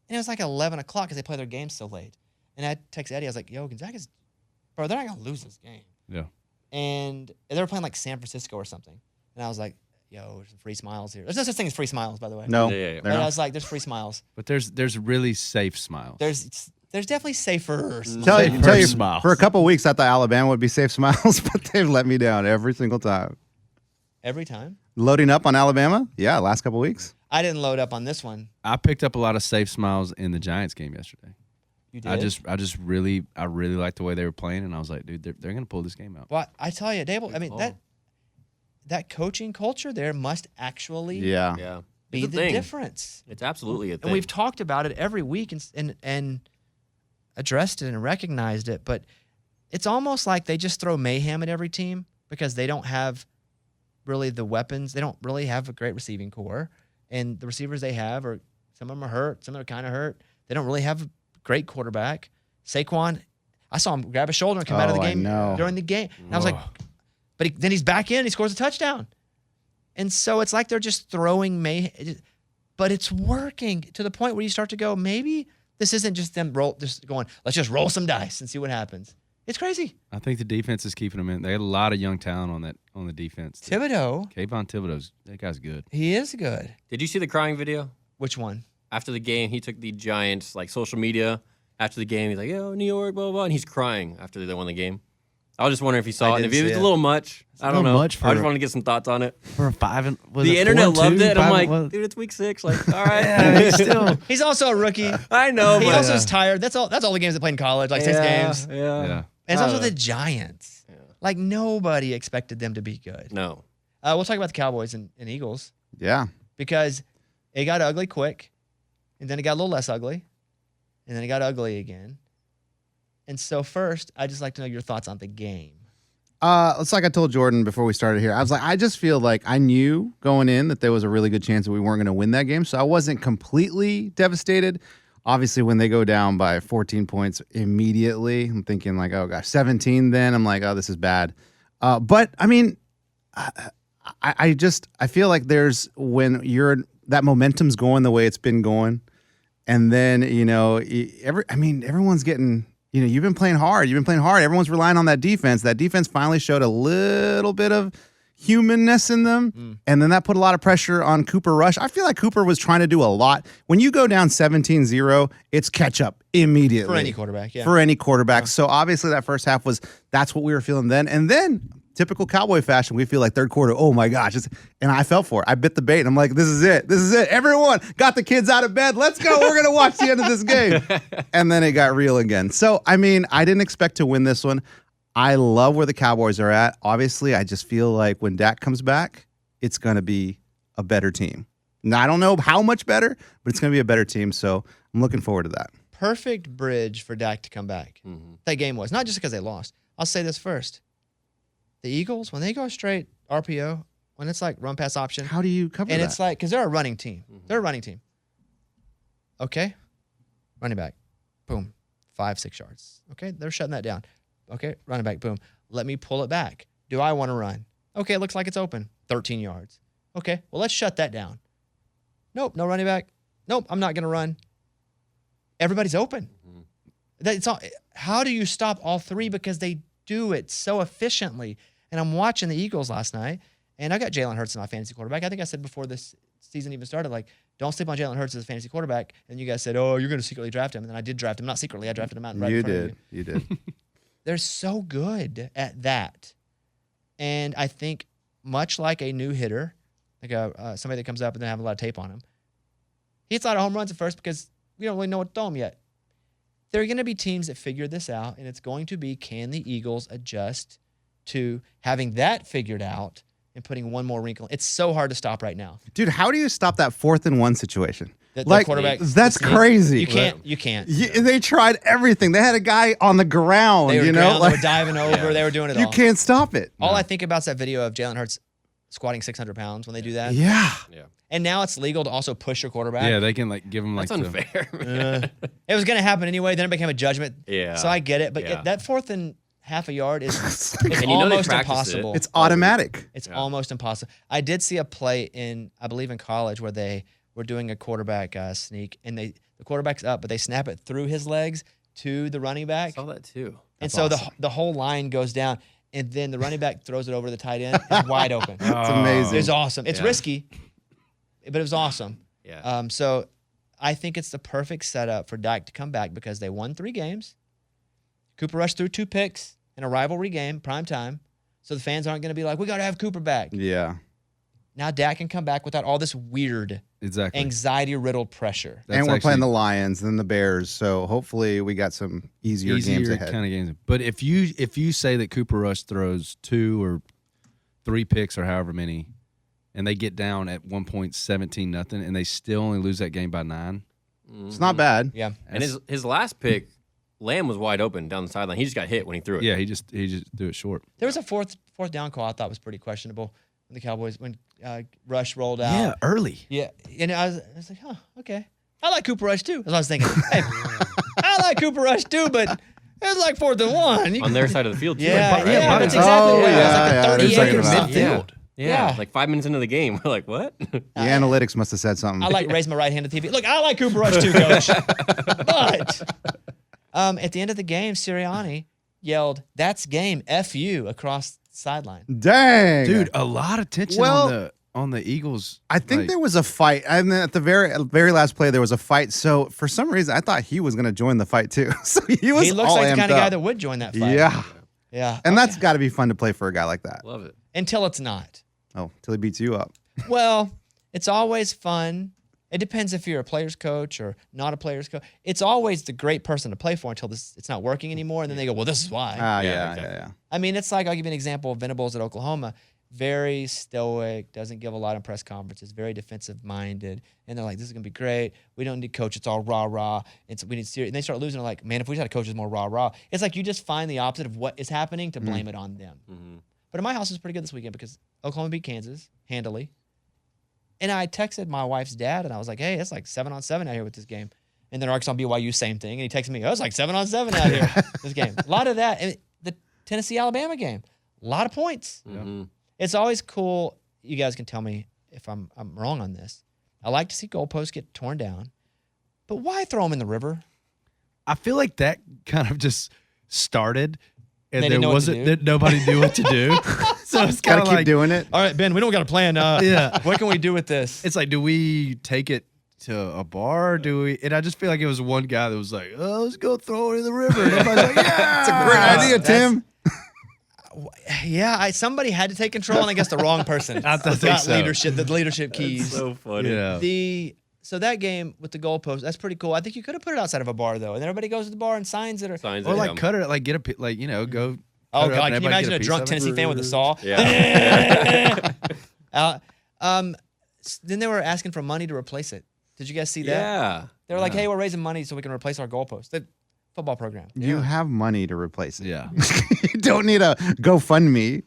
And it was like 11 o'clock because they play their game so late. And I text Eddie, I was like, yo, Gonzaga's, bro, they're not going to lose this game. Yeah. And they were playing like San Francisco or something. And I was like, yo, there's some free smiles here. There's no such thing as free smiles, by the way. No. Yeah. they're But I not. was like, there's free smiles. But there's really safe smiles. There's definitely safer smiles. Tell you, smiles. for a couple weeks, I thought Alabama would be safe smiles, but they've let me down every single time. Every time. Loading up on Alabama? Yeah, last couple weeks. I didn't load up on this one. I picked up a lot of safe smiles in the Giants game yesterday. You did? I really liked the way they were playing, and I was like, dude, they're gonna pull this game out. Well, I tell you, Dable, I mean, call. that coaching culture there must actually Yeah. Yeah. be It's a the thing. difference. It's absolutely a thing. And we've talked about it every week and addressed it and recognized it, but it's almost like they just throw mayhem at every team because they don't have really the weapons. They don't really have a great receiving core, and the receivers they have are some of them are hurt, some of them are kind of hurt. They don't really have a great quarterback. Saquon, I saw him grab a shoulder and come out of the Oh, I game know. during the game. And I was like, but then he's back in and he scores a touchdown. And so it's like they're just throwing mayhem, but it's working to the point where you start to go, maybe this isn't just them just going, let's just roll some dice and see what happens. It's crazy. I think the defense is keeping them in. They had a lot of young talent on the defense. Thibodeau, Kayvon Thibodeau's that guy's good. he is good. Did you see the crying video? Which one? After the game, he took the Giants like social media after the game. He's like, "Yo, New York, blah blah," blah," and he's crying after they won the game. I was just wondering if he saw I it. If didn't it was see a it. little much, I don't little know. much I for- just wanted to get some thoughts on it. For a 5 The internet loved it. I'm like, dude, it's week 6. Like, all right, yeah, he's still. He's also a rookie. I know, He but also is tired. That's all the games they played in college, like 6 games. And Yeah. Yeah. it's also I don't the Giants. Like nobody expected them to be good. No. We'll talk about the Cowboys and Eagles Yeah. because it got ugly quick, and then it got a little less ugly, and then it got ugly again. And so first, I'd just like to know your thoughts on the game. It's like I told Jordan before we started here. I was like, I just feel like I knew going in that there was a really good chance that we weren't going to win that game. So I wasn't completely devastated. Obviously, when they go down by 14 points immediately, I'm thinking like, oh gosh, 17 then. I'm like, oh, this is bad. But I mean, I feel like there's when that momentum's going the way it's been going. And then, everyone's getting, you've been playing hard. Everyone's relying on that defense. That defense finally showed a little bit of humanness in them. And then that put a lot of pressure on Cooper Rush. I feel like Cooper was trying to do a lot. When you go down 17-0, it's catch up immediately. For any quarterback, yeah. For any quarterback. So obviously that first half that's what we were feeling then. And then typical Cowboy fashion, we feel like third quarter, oh my gosh. And I fell for it. I bit the bait. And I'm like, this is it. Everyone got the kids out of bed. Let's go. We're going to watch the end of this game. And then it got real again. So, I mean, I didn't expect to win this one. I love where the Cowboys are at. Obviously, I just feel like when Dak comes back, it's going to be a better team. Now, I don't know how much better, but it's going to be a better team. So I'm looking forward to that. Perfect bridge for Dak to come back. That game was not just because they lost. I'll say this first: the Eagles, when they go straight RPO, when it's like run pass option, How do you cover that? and it's like because they're a running team. They're a running team. Okay, running back, boom, 5-6 yards. Okay, they're shutting that down. Okay, running back, boom. Let me pull it back. Do I want to run? Okay, it looks like it's open. 13 yards. Okay, well, let's shut that down. Nope, no running back. Nope, I'm not going to run. Everybody's open. It's all, how do you stop all three? Because they do it so efficiently. And I'm watching the Eagles last night, and I got Jalen Hurts as my fantasy quarterback. I think I said before this season even started, like, don't sleep on Jalen Hurts as a fantasy quarterback. And you guys said, oh, you're going to secretly draft him. And then I did draft him. Not secretly. I drafted him out right in front of you. You did. They're so good at that. And I think much like a new hitter, like somebody that comes up and they have a lot of tape on him, he hits a lot of home runs at first because we don't really know what to throw him yet. There are going to be teams that figure this out, and it's going to be, can the Eagles adjust to having that figured out and putting one more wrinkle? It's so hard to stop right now. Dude, how do you stop that 4th and 1 situation? The quarterback, that's the sneak. crazy. You can't. They tried everything. They had a guy on the ground, They were, you know? they were diving over. They were doing it all. You can't stop it. All I think about is that video of Jalen Hurts squatting 600 pounds when they do that. Yeah. And now it's legal to also push your quarterback. Yeah, they can like give them like That's unfair, man. It was going to happen anyway. Then it became a judgment. Yeah. So I get it. But Yeah. that 4th and half a yard is it's And you know they almost practice it. impossible. It's automatic. It's almost impossible. I did see a play I believe in college where they were doing a quarterback sneak, and the quarterback's up, but they snap it through his legs to the running back. I saw that too. And so the whole line goes down, and then the running back throws it over to the tight end. It's wide open. It's amazing. It was awesome. It's Yeah. risky, but it was awesome. Yeah. So I think it's the perfect setup for Dak to come back because they won 3 games. Cooper Rush threw 2 picks in a rivalry game, prime time. So the fans aren't going to be like, we got to have Cooper back. Yeah. Now Dak can come back without all this weird, anxiety-riddled pressure. And we're playing the Lions and the Bears, so hopefully we got some easier games ahead. Kind of games. But if you say that Cooper Rush throws 2 or 3 picks or however many, and they get down at 1 point 17-0, and they still only lose that game by 9, it's not bad. Yeah. And his last pick, Lamb was wide open down the sideline. He just got hit when he threw it. Yeah, he just threw it short. There was a fourth down call I thought was pretty questionable when the Cowboys, when Rush rolled out. Yeah, early. Yeah. And I was like, huh, okay. I like Cooper Rush too. That's what I was thinking. Hey, I like Cooper Rush too, but it's like 4th and 1. On their side of the field, too. Yeah, right? yeah, that's Oh, exactly. yeah, It was like a yeah, 38 they're or talking about- something. Yeah. Like 5 minutes into the game, we're like, what? The analytics must have said something. I like raise my right hand to TV. Look, I like Cooper Rush too, coach. But at the end of the game, Sirianni yelled, "That's game, F you," across the sideline. Dang. Dude, a lot of tension on the Eagles. I think like, there was a fight. And at the very last play, there was a fight. So for some reason, I thought he was going to join the fight too. So he was He looks all like the amped kind of guy up. that would join that fight. Yeah. Yeah. And that's got to be fun to play for a guy like that. Love it. Until it's not. Oh, till he beats you up. Well, it's always fun. It depends if you're a player's coach or not a player's coach. It's always the great person to play for until it's not working anymore. And then they go, well, this is why. Yeah. I mean, it's like, I'll give you an example of Venables at Oklahoma. Very stoic, doesn't give a lot in press conferences, very defensive-minded. And they're like, this is going to be great. We don't need coach. It's all rah-rah. We need serious. And they start losing. They're like, man, if we just had a coach that's more rah-rah. It's like you just find the opposite of what is happening to blame it on them. Mm-hmm. But in my house, it was pretty good this weekend because Oklahoma beat Kansas handily. And I texted my wife's dad, and I was like, hey, it's like 7-on-7 out here with this game. And then Arkansas BYU, same thing. And he texted me, oh, it's like 7-on-7 out here, this game. A lot of that. And the Tennessee-Alabama game, a lot of points. Mm-hmm. It's always cool. You guys can tell me if I'm wrong on this. I like to see goalposts get torn down. But why throw them in the river? I feel like that kind of just started, and They there didn't know what to wasn't do? that nobody knew what to do. So it's kind Gotta of keep like doing it. All right, Ben, we don't got a plan. Yeah. What can we do with this? it's like, do we take it to a bar? Do we? And I just feel like it was one guy that was like, "Oh, let's go throw it in the river." And everybody's like, "Yeah, It's a great idea, Tim. Yeah, somebody had to take control, and I guess the wrong person I think got so. the leadership keys. So funny. Yeah. So that game with the goalpost, that's pretty cool. I think you could have put it outside of a bar though, and then everybody goes to the bar and signs it. Signs Or it, like yeah. cut it, like get a like go. Oh cut it up God, and can you everybody imagine get a piece drunk of it? Tennessee fan with a saw? Yeah. then they were asking for money to replace it. Did you guys see that? Yeah. They were like, "Hey, we're raising money so we can replace our goalpost." The football program. You have money to replace it. Yeah. You don't need a GoFundMe,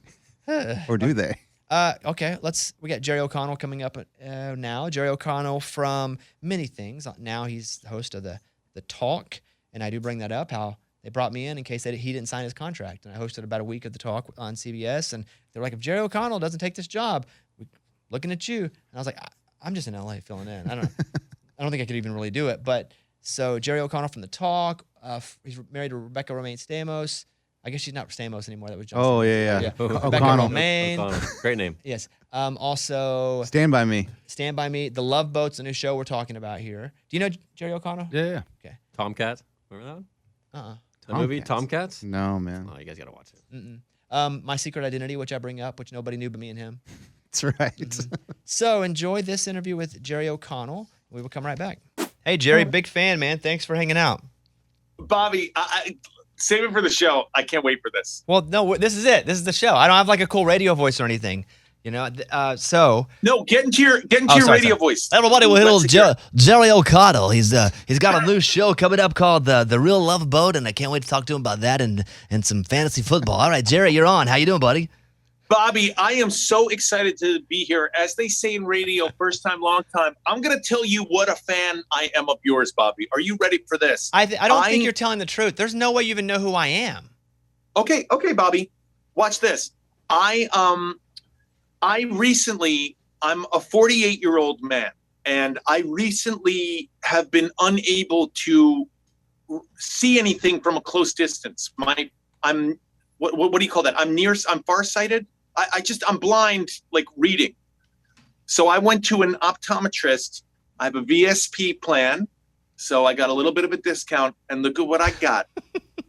or do they? Okay, we got Jerry O'Connell coming up now. Jerry O'Connell from many things. Now he's the host of the Talk, and I do bring that up, how they brought me in case he didn't sign his contract. And I hosted about a week of the Talk on CBS, and they're like, if Jerry O'Connell doesn't take this job, we're looking at you. And I was like, I'm just in LA filling in. I don't think I could even really do it. But so Jerry O'Connell from the Talk, he's married to Rebecca Romaine Stamos. I guess she's not Stamos anymore. That was John. Oh, Stamos. yeah. Rebecca O'Connell. Romaine. O'Connell. Great name. Yes. Also, Stand By Me. Stand By Me. The Love Boat's a new show we're talking about here. Do you know Jerry O'Connell? Yeah. Okay. Tomcats. Remember that one? Uh-uh. The movie Tomcats? No, man. Oh, you guys got to watch it. My Secret Identity, which I bring up, which nobody knew but me and him. That's right. So enjoy this interview with Jerry O'Connell. We will come right back. Hey, Jerry, big fan, man. Thanks for hanging out. Bobby, I save it for the show. I can't wait for this. Well, no, this is it. This is the show. I don't have like a cool radio voice or anything, you know. So No, get into your radio voice. everybody will Let's hear it. Jerry O'Connell. He's got a new show coming up called the Real Love Boat, and I can't wait to talk to him about that and some fantasy football. All right, Jerry, you're on. How you doing, buddy? Bobby, I am so excited to be here. As they say in radio, first time, long time. I'm going to tell you what a fan I am of yours, Bobby. Are you ready for this? I don't think you're telling the truth. There's no way you even know who I am. Okay, Bobby. Watch this. I'm a 48-year-old man, and I recently have been unable to see anything from a close distance. What do you call that? I'm farsighted. I'm blind, like reading. So I went to an optometrist. I have a VSP plan. So I got a little bit of a discount, and look at what I got.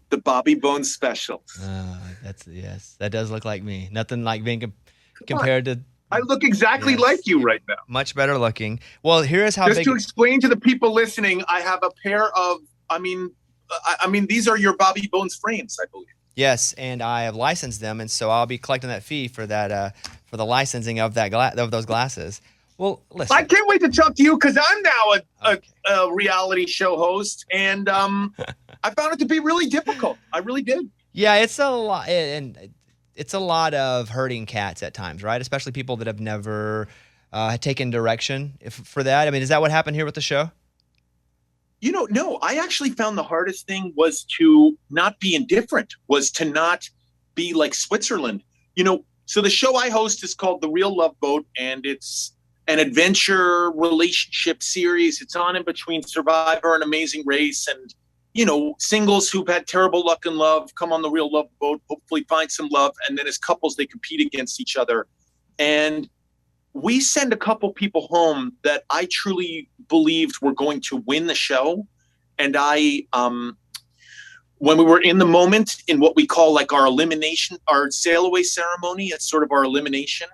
The Bobby Bones special. That does look like me. Nothing like being compared to. I look exactly like you right now. Much better looking. Well, here's how Just big. to explain to the people listening, I have a pair of, these are your Bobby Bones frames, I believe. Yes, and I have licensed them, and so I'll be collecting that fee for that for the licensing of those glasses. Well, listen. I can't wait to talk to you because I'm now a reality show host, and I found it to be really difficult. I really did. Yeah, it's a lot, and it's a lot of herding cats at times, right? Especially people that have never taken direction for that. I mean, is that what happened here with the show? No, I actually found the hardest thing was to not be indifferent, was to not be like Switzerland. So the show I host is called The Real Love Boat, and it's an adventure relationship series. It's on in between Survivor and Amazing Race. And, singles who've had terrible luck in love come on The Real Love Boat, hopefully find some love. And then as couples, they compete against each other. And we send a couple people home that I truly believed were going to win the show. And when we were in the moment in what we call like our elimination, our sail away ceremony, it's sort of our elimination.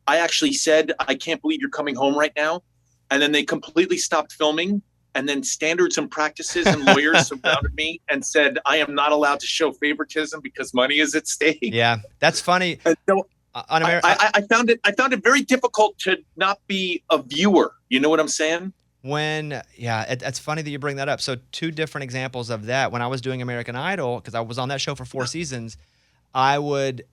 I actually said, I can't believe you're coming home right now. And then they completely stopped filming. And then standards and practices and lawyers surrounded me and said, I am not allowed to show favoritism because money is at stake. Yeah, that's funny. And so I found it very difficult to not be a viewer. You know what I'm saying? It's funny that you bring that up. So 2 different examples of that. When I was doing American Idol, because I was on that show for 4 seasons, I would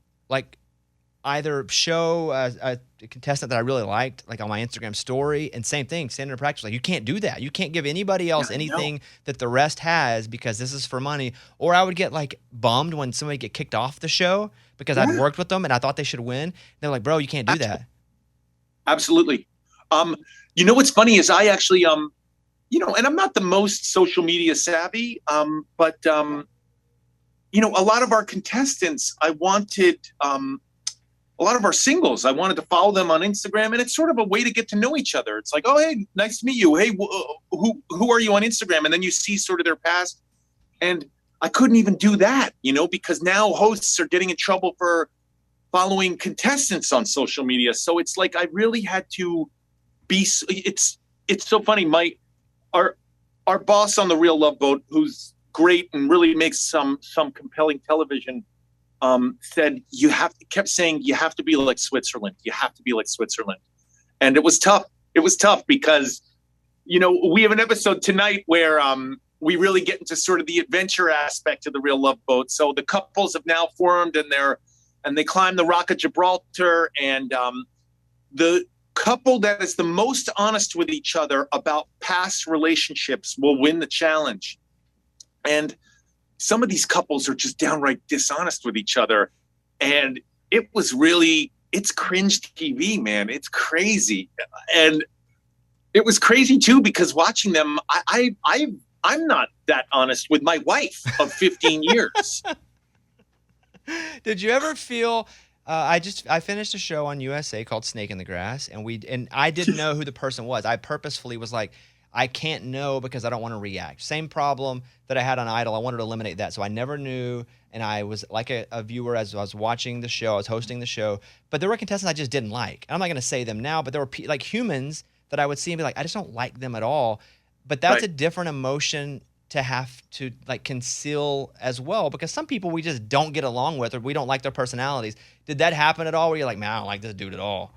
either show a contestant that I really liked, like on my Instagram story, and same thing, standard practice. Like, you can't do that. You can't give anybody else anything that the rest has because this is for money. Or I would get bummed when somebody get kicked off the show because I'd worked with them and I thought they should win. They're like, bro, you can't do that. Absolutely. What's funny is I actually, and I'm not the most social media savvy, but a lot of our contestants, I wanted, a lot of our singles, I wanted to follow them on Instagram, and it's sort of a way to get to know each other. It's like, oh, hey, nice to meet you. Hey, who are you on Instagram? And then you see sort of their past. And I couldn't even do that, because now hosts are getting in trouble for following contestants on social media. So it's like I really had to be. It's so funny. Our boss on The Real Love Boat, who's great and really makes some compelling television, kept saying you have to be like Switzerland. You have to be like Switzerland, and it was tough. it was tough because, we have an episode tonight where we really get into sort of the adventure aspect of the Real Love Boat. So the couples have now formed and they climb the Rock of Gibraltar, and the couple that is the most honest with each other about past relationships will win the challenge. And some of these couples are just downright dishonest with each other. And it's cringe TV, man. It's crazy. And it was crazy too, because watching them, I'm not that honest with my wife of 15 years. Did you ever feel? I finished a show on USA called Snake in the Grass, and I didn't know who the person was. I purposefully was like, I can't know because I don't want to react. Same problem that I had on Idol. I wanted to eliminate that, so I never knew. And I was like a viewer as I was watching the show. I was hosting the show, but there were contestants I just didn't like. And I'm not going to say them now, but there were like humans that I would see and be like, I just don't like them at all. But that's Right. a different emotion to have to like conceal as well, because some people we just don't get along with, or we don't like their personalities. Did that happen at all where you're like, man, I don't like this dude at all?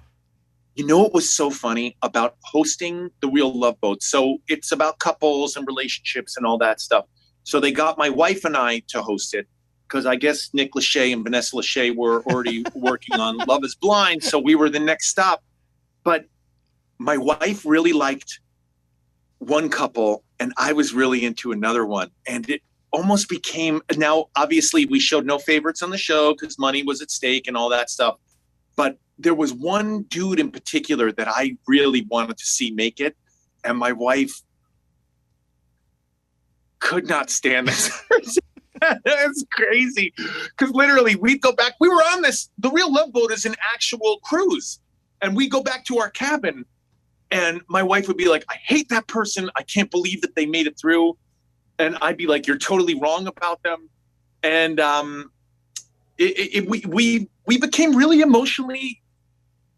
You know what was so funny about hosting the Real Love Boat? So it's about couples and relationships and all that stuff. So they got my wife and I to host it because I guess Nick Lachey and Vanessa Lachey were already working on Love is Blind. So we were the next stop. But my wife really liked one couple and I was really into another one. And it almost became, now obviously we showed no favorites on the show because money was at stake and all that stuff. But there was one dude in particular that I really wanted to see make it. And my wife could not stand this person. It's crazy. Because literally we'd go back. We were on the Real Love Boat is an actual cruise. And we go back to our cabin. And my wife would be like, I hate that person. I can't believe that they made it through. And I'd be like, you're totally wrong about them. And we became really emotionally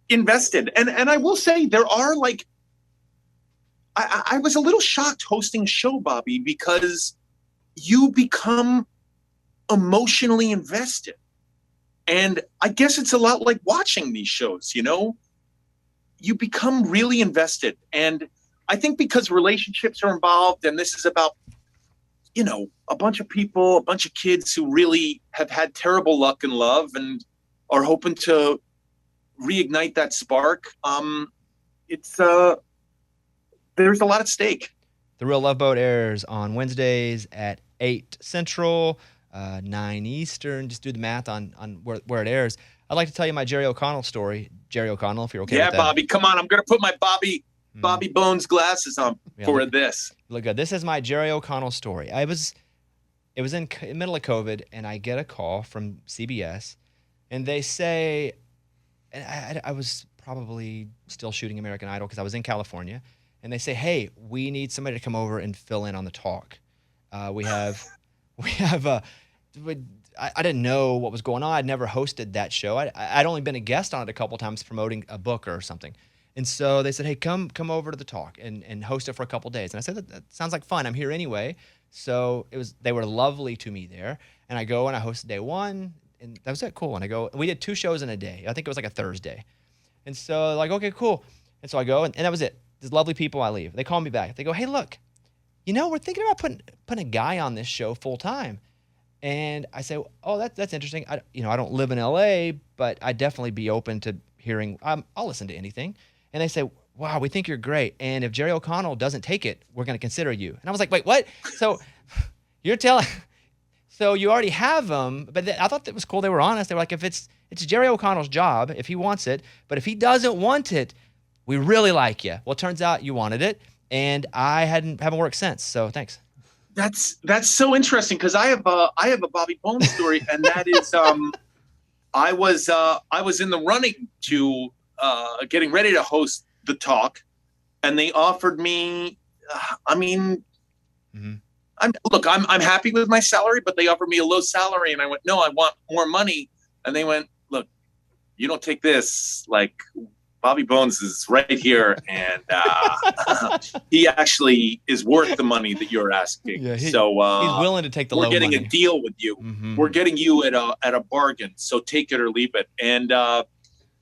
invested. And I will say there are like, I was a little shocked hosting a show, Bobby, because you become emotionally invested. And I guess it's a lot like watching these shows, you become really invested. And I think because relationships are involved and this is about, a bunch of people, a bunch of kids who really have had terrible luck in love and are hoping to reignite that spark. There's a lot at stake. The Real Love Boat airs on Wednesdays at 8 Central, 9 Eastern. Just do the math on where it airs. I'd like to tell you my Jerry O'Connell story. Jerry O'Connell, if you're okay with that. Yeah, Bobby, come on. I'm going to put my Bobby Bones glasses on for this. Look good. This is my Jerry O'Connell story. It was in the middle of COVID, and I get a call from CBS, and they say, and I was probably still shooting American Idol because I was in California, and they say, hey, we need somebody to come over and fill in on the talk. I didn't know what was going on. I'd never hosted that show. I'd only been a guest on it a couple times promoting a book or something. And so they said, hey, come over to the talk and host it for a couple days. And I said, that sounds like fun. I'm here anyway. So they were lovely to me there. And I go and I hosted day one, and that was it, cool. And I go, we did 2 shows in a day. I think it was like a Thursday. And so like, okay, cool. And so I go, and that was it. These lovely people, I leave. They call me back. They go, hey, look, we're thinking about putting a guy on this show full time. And I say, oh, that's interesting. I don't live in LA, but I'd definitely be open to hearing. I'll listen to anything. And they say, wow, we think you're great. And if Jerry O'Connell doesn't take it, we're going to consider you. And I was like, wait, what? So you're telling, so you already have them. But I thought that was cool. They were honest. They were like, if it's Jerry O'Connell's job, if he wants it, but if he doesn't want it, we really like you. Well, it turns out you wanted it. And I haven't worked since. So thanks. That's so interesting because I have a Bobby Bones story, and that is I was in the running to getting ready to host the talk, and they offered me. I'm happy with my salary, but they offered me a low salary, and I went, no, I want more money, and they went, look, you don't take this, like. Bobby Bones is right here, and he actually is worth the money that you're asking. Yeah, he's willing to take the low money. We're getting a deal with you. Mm-hmm. We're getting you at a bargain, so take it or leave it. And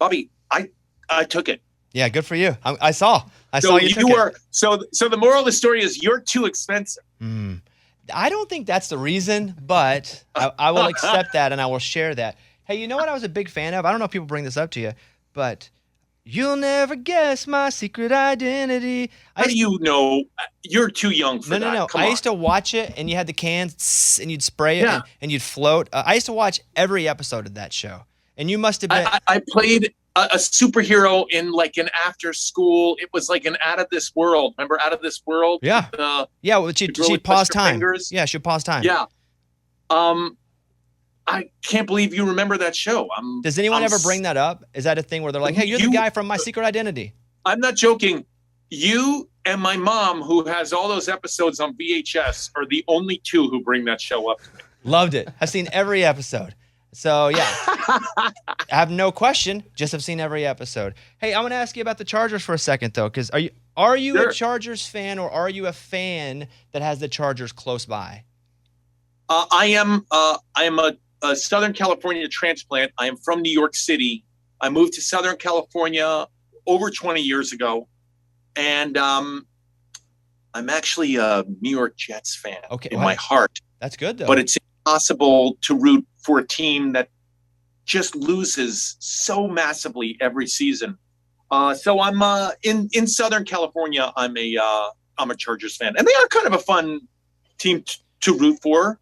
Bobby, I took it. Yeah, good for you. I saw So you took it. so the moral of the story is you're too expensive. I don't think that's the reason, but I will accept that and I will share that. Hey, you know what I was a big fan of? I don't know if people bring this up to you, but you'll never guess my secret identity. How do you know? You're too young for that. No. Come I on. used to watch it, and you had the cans, and you'd spray it, Yeah. and you'd float. I used to watch every episode of that show, and you must have been. I played a superhero in like an after school. It was like an Out of This World. Remember Out of This World? Yeah. Yeah, well, the she'd girl with pause Buster time. Fingers? Yeah, she'd pause time. Yeah. I can't believe you remember that show. Does anyone ever bring that up? Is that a thing where they're like, hey, you're the guy from My Secret Identity? I'm not joking. You and my mom, who has all those episodes on VHS, are the only two who bring that show up to me. Loved it. I've seen every episode. So, yeah. I have no question. Just have seen every episode. Hey, I want to ask you about the Chargers for a second, though, because are you Sure. a Chargers fan or are you a fan that has the Chargers close by? I am a Southern California transplant. I am from New York City. I moved to Southern California over 20 years ago, and I'm actually a New York Jets fan in my heart. That's good, though. But it's impossible to root for a team that just loses so massively every season. So I'm in Southern California. I'm a Chargers fan, and they are kind of a fun team to root for.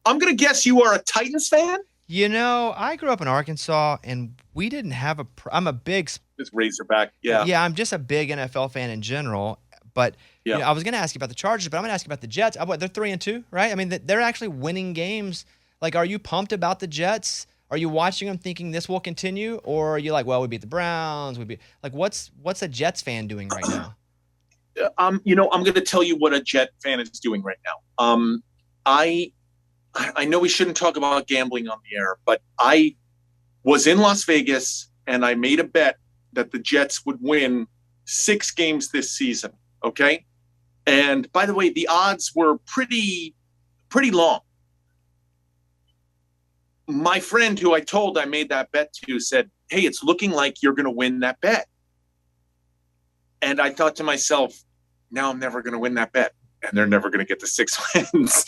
I'm gonna guess you are a Titans fan. You know, I grew up in Arkansas, and we didn't have I'm a big. It's Razorback. Yeah. Yeah, I'm just a big NFL fan in general. But you know, I was going to ask you about the Chargers, but I'm going to ask you about the Jets. They're 3-2, right? I mean, they're actually winning games. Like, are you pumped about the Jets? Are you watching them thinking this will continue, or are you like, well, we beat the Browns? What's a Jets fan doing right now? You know, I'm going to tell you what a Jet fan is doing right now. I know we shouldn't talk about gambling on the air, but I was in Las Vegas and I made a bet that the Jets would win 6 games this season. Okay. And by the way, the odds were pretty long. My friend who I told I made that bet to said, hey, it's looking like you're going to win that bet. And I thought to myself, now I'm never going to win that bet, and they're never going to get to 6 wins.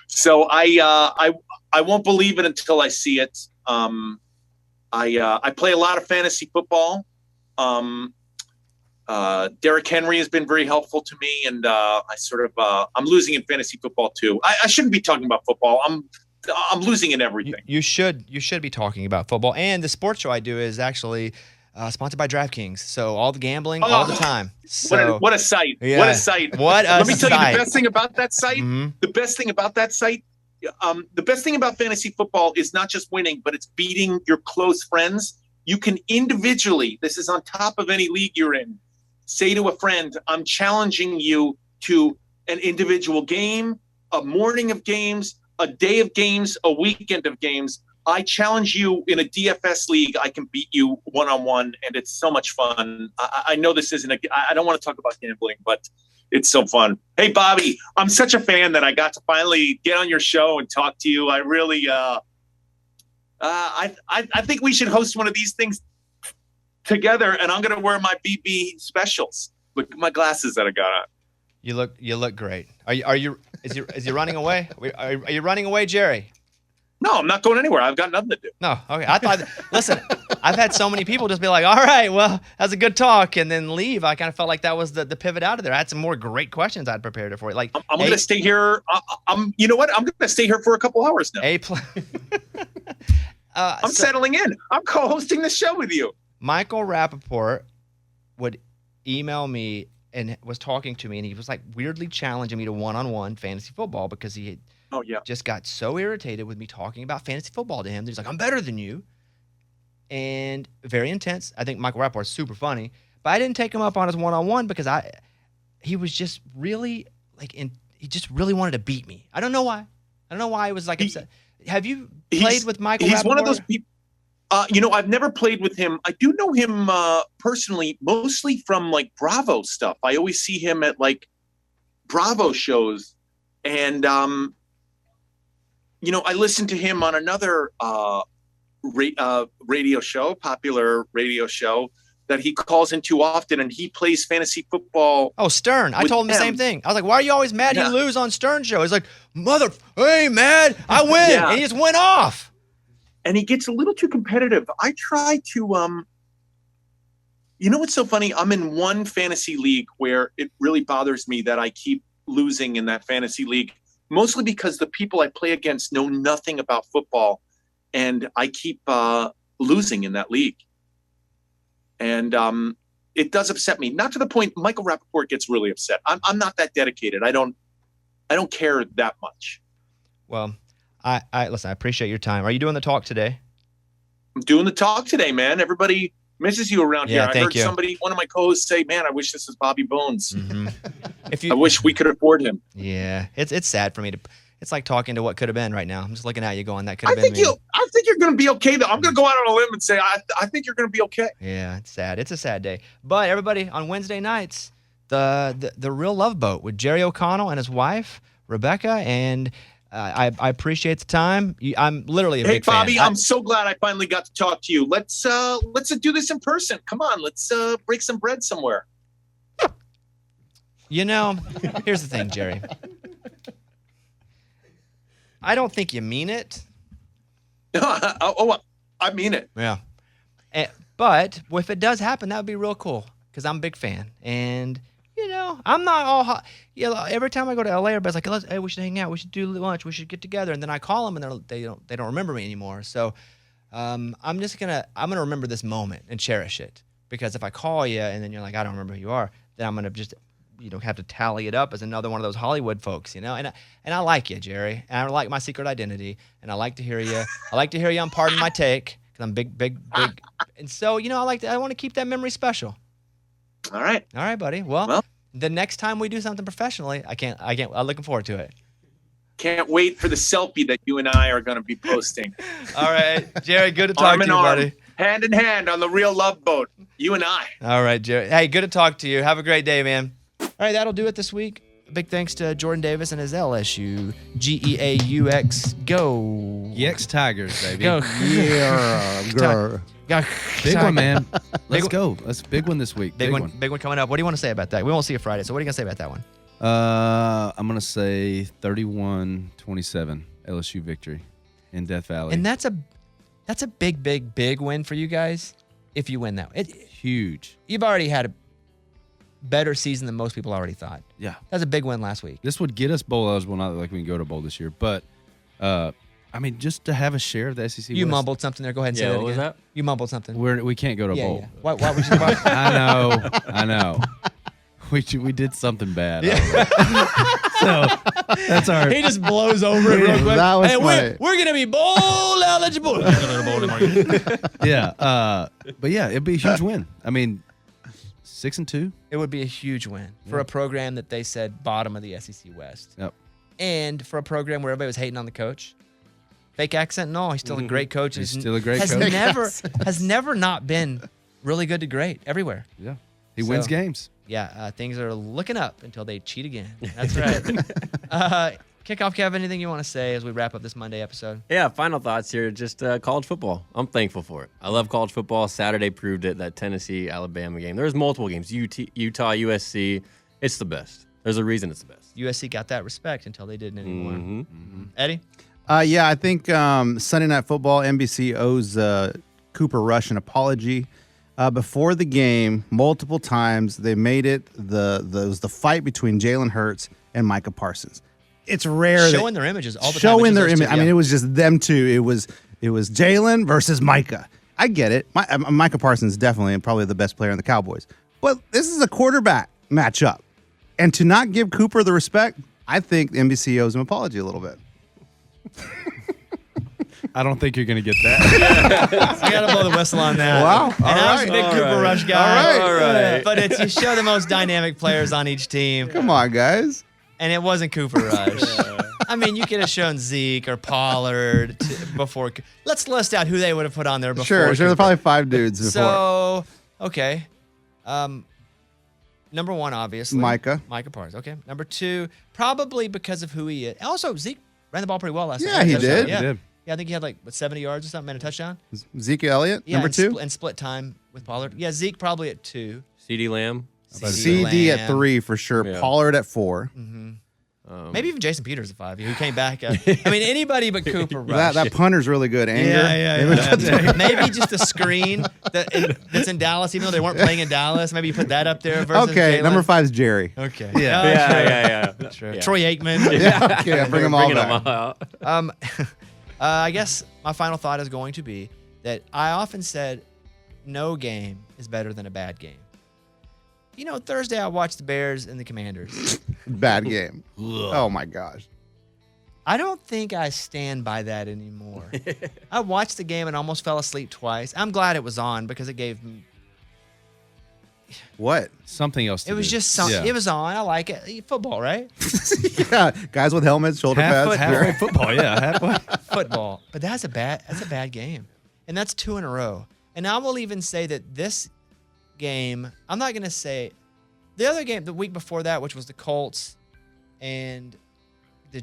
So I won't believe it until I see it. I play a lot of fantasy football. Derrick Henry has been very helpful to me, and I'm losing in fantasy football too. I shouldn't be talking about football. I'm losing in everything. You should be talking about football. And the sports show I do is actually sponsored by DraftKings. So all the gambling, all the time. So what a sight! Yeah. What a sight! Let me tell you the best thing about that site. Mm-hmm. The best thing about that site. The best thing about fantasy football is not just winning, but it's beating your close friends. You can individually. This is on top of any league you're in. Say to a friend, I'm challenging you to an individual game, a morning of games, a day of games, a weekend of games. I challenge you in a DFS league. I can beat you one-on-one, and it's so much fun. I know this isn't I don't want to talk about gambling, but it's so fun. Hey, Bobby, I'm such a fan that I got to finally get on your show and talk to you. I really, I think we should host one of these things together, and I'm going to wear my BB specials. Look at my glasses that I got on. You look great. Is he running away? Are you running away, Jerry? No, I'm not going anywhere. I've got nothing to do. No. Okay. I thought, listen, I've had so many people just be like, all right, well, that's a good talk, and then leave. I kind of felt like that was the pivot out of there. I had some more great questions I'd prepared for you. Like, I'm going to stay here. You know what? I'm going to stay here for a couple hours now. I'm settling in. I'm co-hosting the show with you. Michael Rappaport would email me and was talking to me, and he was like weirdly challenging me to one-on-one fantasy football because he had just got so irritated with me talking about fantasy football to him. He's like, I'm better than you. And very intense. I think Michael Rappaport's super funny, but I didn't take him up on his one-on-one because he was just really he just really wanted to beat me. I don't know why. He was like upset. Have you played with Michael Rappaport? He's one of those people. I've never played with him. I do know him personally, mostly from like Bravo stuff. I always see him at like Bravo shows. And, I listened to him on another radio show, popular radio show. that he calls in too often, and he plays fantasy football. Oh, Stern. I with told him the them. same thing. I was like, why are you always mad Yeah. you lose on Stern show? He's like, hey, man, I win. Yeah. And he just went off. And he gets a little too competitive. I try to, you know what's so funny? I'm in one fantasy league where it really bothers me that I keep losing in that fantasy league, mostly because the people I play against know nothing about football, and I keep losing in that league. And it does upset me. Not to the point Michael Rappaport gets really upset. I'm not that dedicated. I don't care that much. Well, I listen, I appreciate your time. Are you doing the talk today? I'm doing the talk today, man. Everybody misses you around Yeah, here. I thank heard you. one of my co-hosts say, man, I wish this was Bobby Bones. If I you, wish we could afford him. yeah, it's sad for me to. It's like talking to what could have been right now. I'm just looking at you going, that could I have been think me. I think you're going to be okay, though. I'm going to go out on a limb and say I think you're going to be okay. Yeah, it's sad. It's a sad day. But everybody, on Wednesday nights, the Real Love Boat with Jerry O'Connell and his wife Rebecca, and I appreciate the time. I'm literally a Hey, big fan. Bobby, I'm so glad I finally got to talk to you. Let's do this in person. Come on, let's break some bread somewhere. You know, here's the thing, Jerry. I don't think you mean it. I mean it. Yeah. But if it does happen, that would be real cool because I'm a big fan. And, you know, I'm not all hot. You know, every time I go to LA, everybody's like, hey, we should hang out. We should do lunch. We should get together. And then I call them and they don't remember me anymore. So I'm going to remember this moment and cherish it. Because if I call you and then you're like, I don't remember who you are, then I'm going to just, have to tally it up as another one of those Hollywood folks, And I like you, Jerry. And I like my secret identity. And I like to hear you. I like to hear you on Pardon My Take. Because I'm big. And so, I want to keep that memory special. All right. All right, buddy. Well, the next time we do something professionally, I'm looking forward to it. Can't wait for the selfie that you and I are going to be posting. All right, Jerry, good to talk Arm to in you, arm, buddy. hand in hand on the Real Love Boat. You and I. All right, Jerry. Hey, good to talk to you. Have a great day, man. All right, that'll do it this week. Big thanks to Jordan Davis and his LSU GEAUX Go. Yex Tigers, baby. Go. Yeah, girl. Big one, man. Let's go. That's a big one this week. Big one coming up. What do you want to say about that? We won't see you Friday, so what are you going to say about that one? I'm going to say 31-27 LSU victory in Death Valley. And that's a big win for you guys if you win that. Huge. You've already had a better season than most people already thought. Yeah. That's a big win last week. This would get us bowl eligible, not like we can go to bowl this year, but just to have a share of the SEC You West. mumbled something there. Go ahead and say that what was again. that? You mumbled something. We can't go to bowl. Yeah. Why would you? I know. We did something bad. So that's our. He just blows over it real quick. That was hey, funny. we're gonna be bowl eligible. Yeah. But yeah, it'd be a huge win. 6-2. It would be a huge win for a program that they said bottom of the SEC West. Yep. And for a program where everybody was hating on the coach. Fake accent and all. He's still a great coach. He's still a great has coach. has never not been really good to great everywhere. Yeah. He wins So- games. Yeah, things are looking up until they cheat again. That's right. Kickoff, Kevin, anything you want to say as we wrap up this Monday episode? Yeah, final thoughts here. Just college football. I'm thankful for it. I love college football. Saturday proved it, that Tennessee-Alabama game. There's multiple games. Utah, USC. It's the best. There's a reason it's the best. USC got that respect until they didn't anymore. Mm-hmm. Eddie? Yeah, I think Sunday Night Football, NBC owes Cooper Rush an apology. Before the game, multiple times they made it it was the fight between Jalen Hurts and Micah Parsons. It's rare Showing their images all the time. showing It's their just those image. two, I mean, yeah. it was just them two. It was Jalen versus Micah. I get it. Micah Parsons is definitely and probably the best player in the Cowboys, but this is a quarterback matchup, and to not give Cooper the respect, I think NBC owes him an apology a little bit. I don't think you're going to get that. I got to blow the whistle on that. Wow. And I was a big Cooper Rush guy. All right. But it's you show the most dynamic players on each team, Come on, guys. and it wasn't Cooper Rush. I mean, you could have shown Zeke or Pollard before. Let's list out who they would have put on there before. Sure. Cooper. There's probably 5 dudes before. So, okay. Number 1, obviously. Micah Parsons. Okay. Number 2, probably because of who he is. Also, Zeke ran the ball pretty well last night. Yeah, he did. Yeah. He did. Yeah, I think he had like 70 yards or something and a touchdown. Zeke Elliott, Yeah, number and 2. and split time with Pollard. Yeah, Zeke probably at 2. CeeDee Lamb. CD at Lamb. 3 for sure. Yeah. Pollard at 4. Maybe even Jason Peters at 5, who came back. I mean, anybody but Cooper Rush. That punter's really good. Anger. Yeah. Maybe just a screen that's in Dallas, even though they weren't playing in Dallas. Maybe you put that up there versus Okay, Jalen. number 5 is Jerry. Okay. Yeah. True. Yeah. Troy Aikman. Yeah, okay, bring them all Bringing back. them out. I guess my final thought is going to be that I often said no game is better than a bad game. You know, Thursday I watched the Bears and the Commanders. Bad game. Oh my gosh. I don't think I stand by that anymore. I watched the game and almost fell asleep twice. I'm glad it was on because it gave me. What? Something else to It was do. just something. Yeah. It was on. I like it. Football, right? Yeah, guys with helmets, shoulder pads. halfway football, yeah. Halfway. Football. But that's a bad game. And that's 2 in a row. And I will even say that this game, I'm not going to say the other game the week before that, which was the Colts and the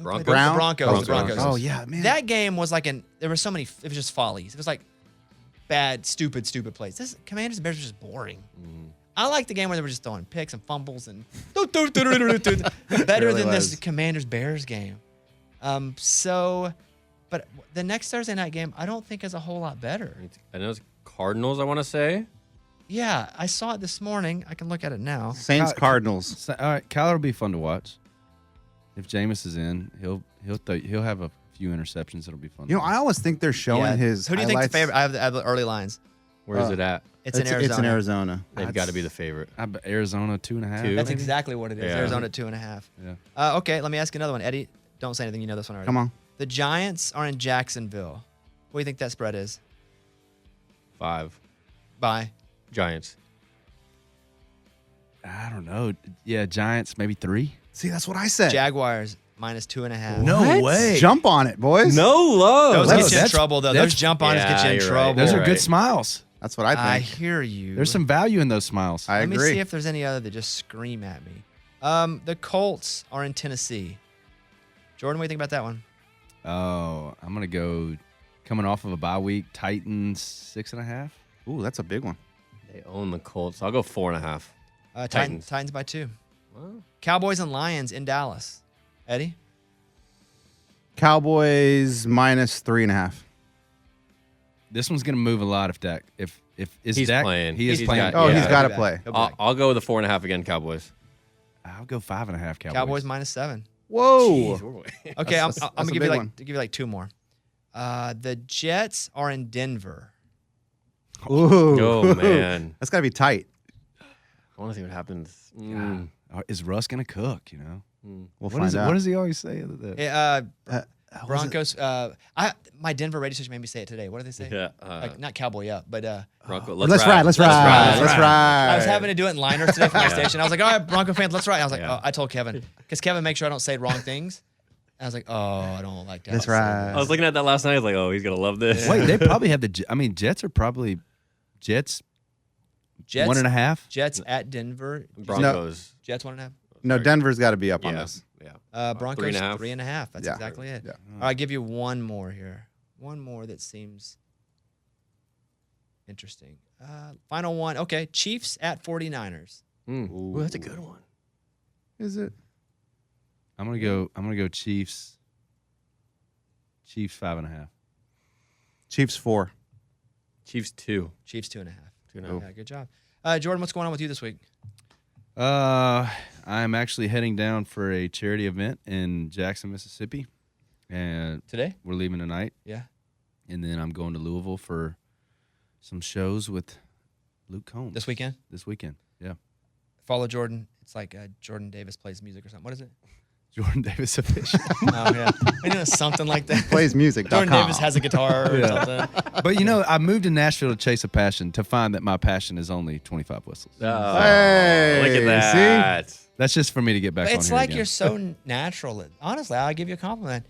Broncos? The Broncos. Broncos. Oh yeah, man. That game was like there were so many, it was just follies. It was like bad, stupid plays. This Commanders and Bears were just boring. I like the game where they were just throwing picks and fumbles and better really than this was. Commanders Bears game. But the next Thursday night game, I don't think is a whole lot better. I know it's Cardinals, I want to say. Yeah, I saw it this morning. I can look at it now. Saints Cardinals. So, all right, Kyler will be fun to watch. If Jameis is in, he'll have a few interceptions. It'll be fun. You know, I always think they're showing Yeah. his. Who do you think highlights. the favorite? I have the early lines. Where is it at? It's in Arizona. It's in Arizona. They've got to be the favorite. I bet Arizona 2.5. Two? That's exactly what it is. Yeah. Arizona at 2.5. Yeah. Okay, let me ask you another one. Eddie, don't say anything. You know this one already. Come on. The Giants are in Jacksonville. What do you think that spread is? 5. Bye. Giants. I don't know. Yeah, Giants maybe 3. See, that's what I said. Jaguars minus 2.5. No way. Jump on it, boys. No love. Those get you in that's- trouble, though. that's- Those jump on us get you in Yeah, you're right. trouble. Those are Right. good smiles. That's what I I think. hear you. There's some value in those smiles. I Let me agree. see if there's any other that just scream at me. The Colts are in Tennessee. Jordan, what do you think about that one? Oh, I'm gonna go coming off of a bye week. Titans 6.5. Ooh, that's a big one. They own the Colts. I'll go 4.5. Titans. Titans. By 2. Wow. Cowboys and Lions in Dallas. Eddie? Cowboys minus 3.5. This one's gonna move a lot if Dak. If is He's Dak playing. He is He's playing. got- Oh, Yeah. he's got to He'll be play. back. He'll be back. I'll go with the 4.5 again, Cowboys. I'll go 5.5 Cowboys. Cowboys minus 7. Whoa. Okay, That's I'm a gonna big give you one. give you like 2 more. The Jets are in Denver. Ooh. Oh, man. That's got to be tight. I want to see what happens. Is Russ gonna cook? You know. We'll What find out. What does he always say? Broncos. My Denver radio station made me say it today. What did they say? Yeah. Like not cowboy up, but Bronco, Let's ride. Let's ride. I was having to do it in liners today for my station. I was like, all right, Bronco fans, let's ride. I was like, Yeah. oh, I told Kevin because Kevin makes sure I don't say wrong things. And I was like, oh, I don't like that. That's right. I was looking at that last night. I was like, oh, he's going to love this. Wait, they probably have the. I mean, Jets are probably Jets Jets 1.5. Jets at Denver. Broncos. Jets 1.5. No, Denver's got to be up on Yeah. this. Yeah. Broncos 3.5. 3.5. That's Yeah. exactly it. Yeah. All right, I'll give you one more here. One more that seems interesting. Final one. Okay, Chiefs at 49ers. Ooh, that's a good one. Is it? I'm gonna go Chiefs. Chiefs 5.5. Chiefs 4. Chiefs 2. Chiefs 2.5. 2.5. Yeah, good job. Jordan, what's going on with you this week? I'm actually heading down for a charity event in Jackson, Mississippi, and Today? we're leaving tonight. Yeah. And then I'm going to Louisville for some shows with Luke Combs This weekend? This weekend, yeah. Follow Jordan. It's like Jordan Davis plays music or something. What is it? Jordan Davis official. Oh, yeah. I know something like that. Playsmusic.com. Jordan Davis has a guitar or something. But you know, I moved to Nashville to chase a passion to find that my passion is only 25 whistles. Oh, Hey, look at see? that. That's just for me to get back But on it's here like again. you're so natural. Honestly, I'll give you a compliment.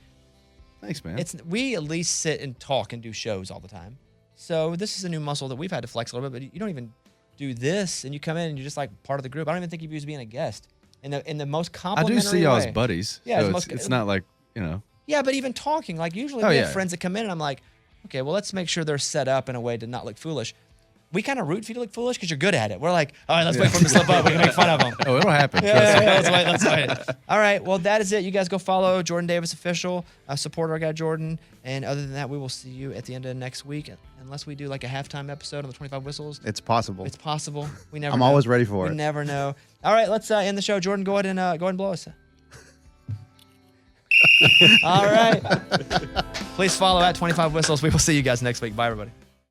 Thanks, man. We at least sit and talk and do shows all the time. So this is a new muscle that we've had to flex a little bit, but you don't even do this and you come in and you're just like part of the group. I don't even think of you as being a guest in the most I complimentary do see y'all as way. buddies. Yeah, so it's it's not like, you know. Yeah, but even talking, like usually we have friends that come in and I'm like, okay, well, let's make sure they're set up in a way to not look foolish. We kind of root for you to look foolish because you're good at it. We're like, all right, let's wait for him to slip up. We can make fun of him. Oh, it'll happen. Yeah, let's wait. All right, well, that is it. You guys go follow Jordan Davis Official, support our guy Jordan. And other than that, we will see you at the end of next week. Unless we do like a halftime episode on the 25 Whistles. It's possible. It's possible. We never I'm know. always ready for it. We never know. All right, let's end the show. Jordan, go ahead and blow us. All right. Please follow at 25 Whistles. We will see you guys next week. Bye, everybody.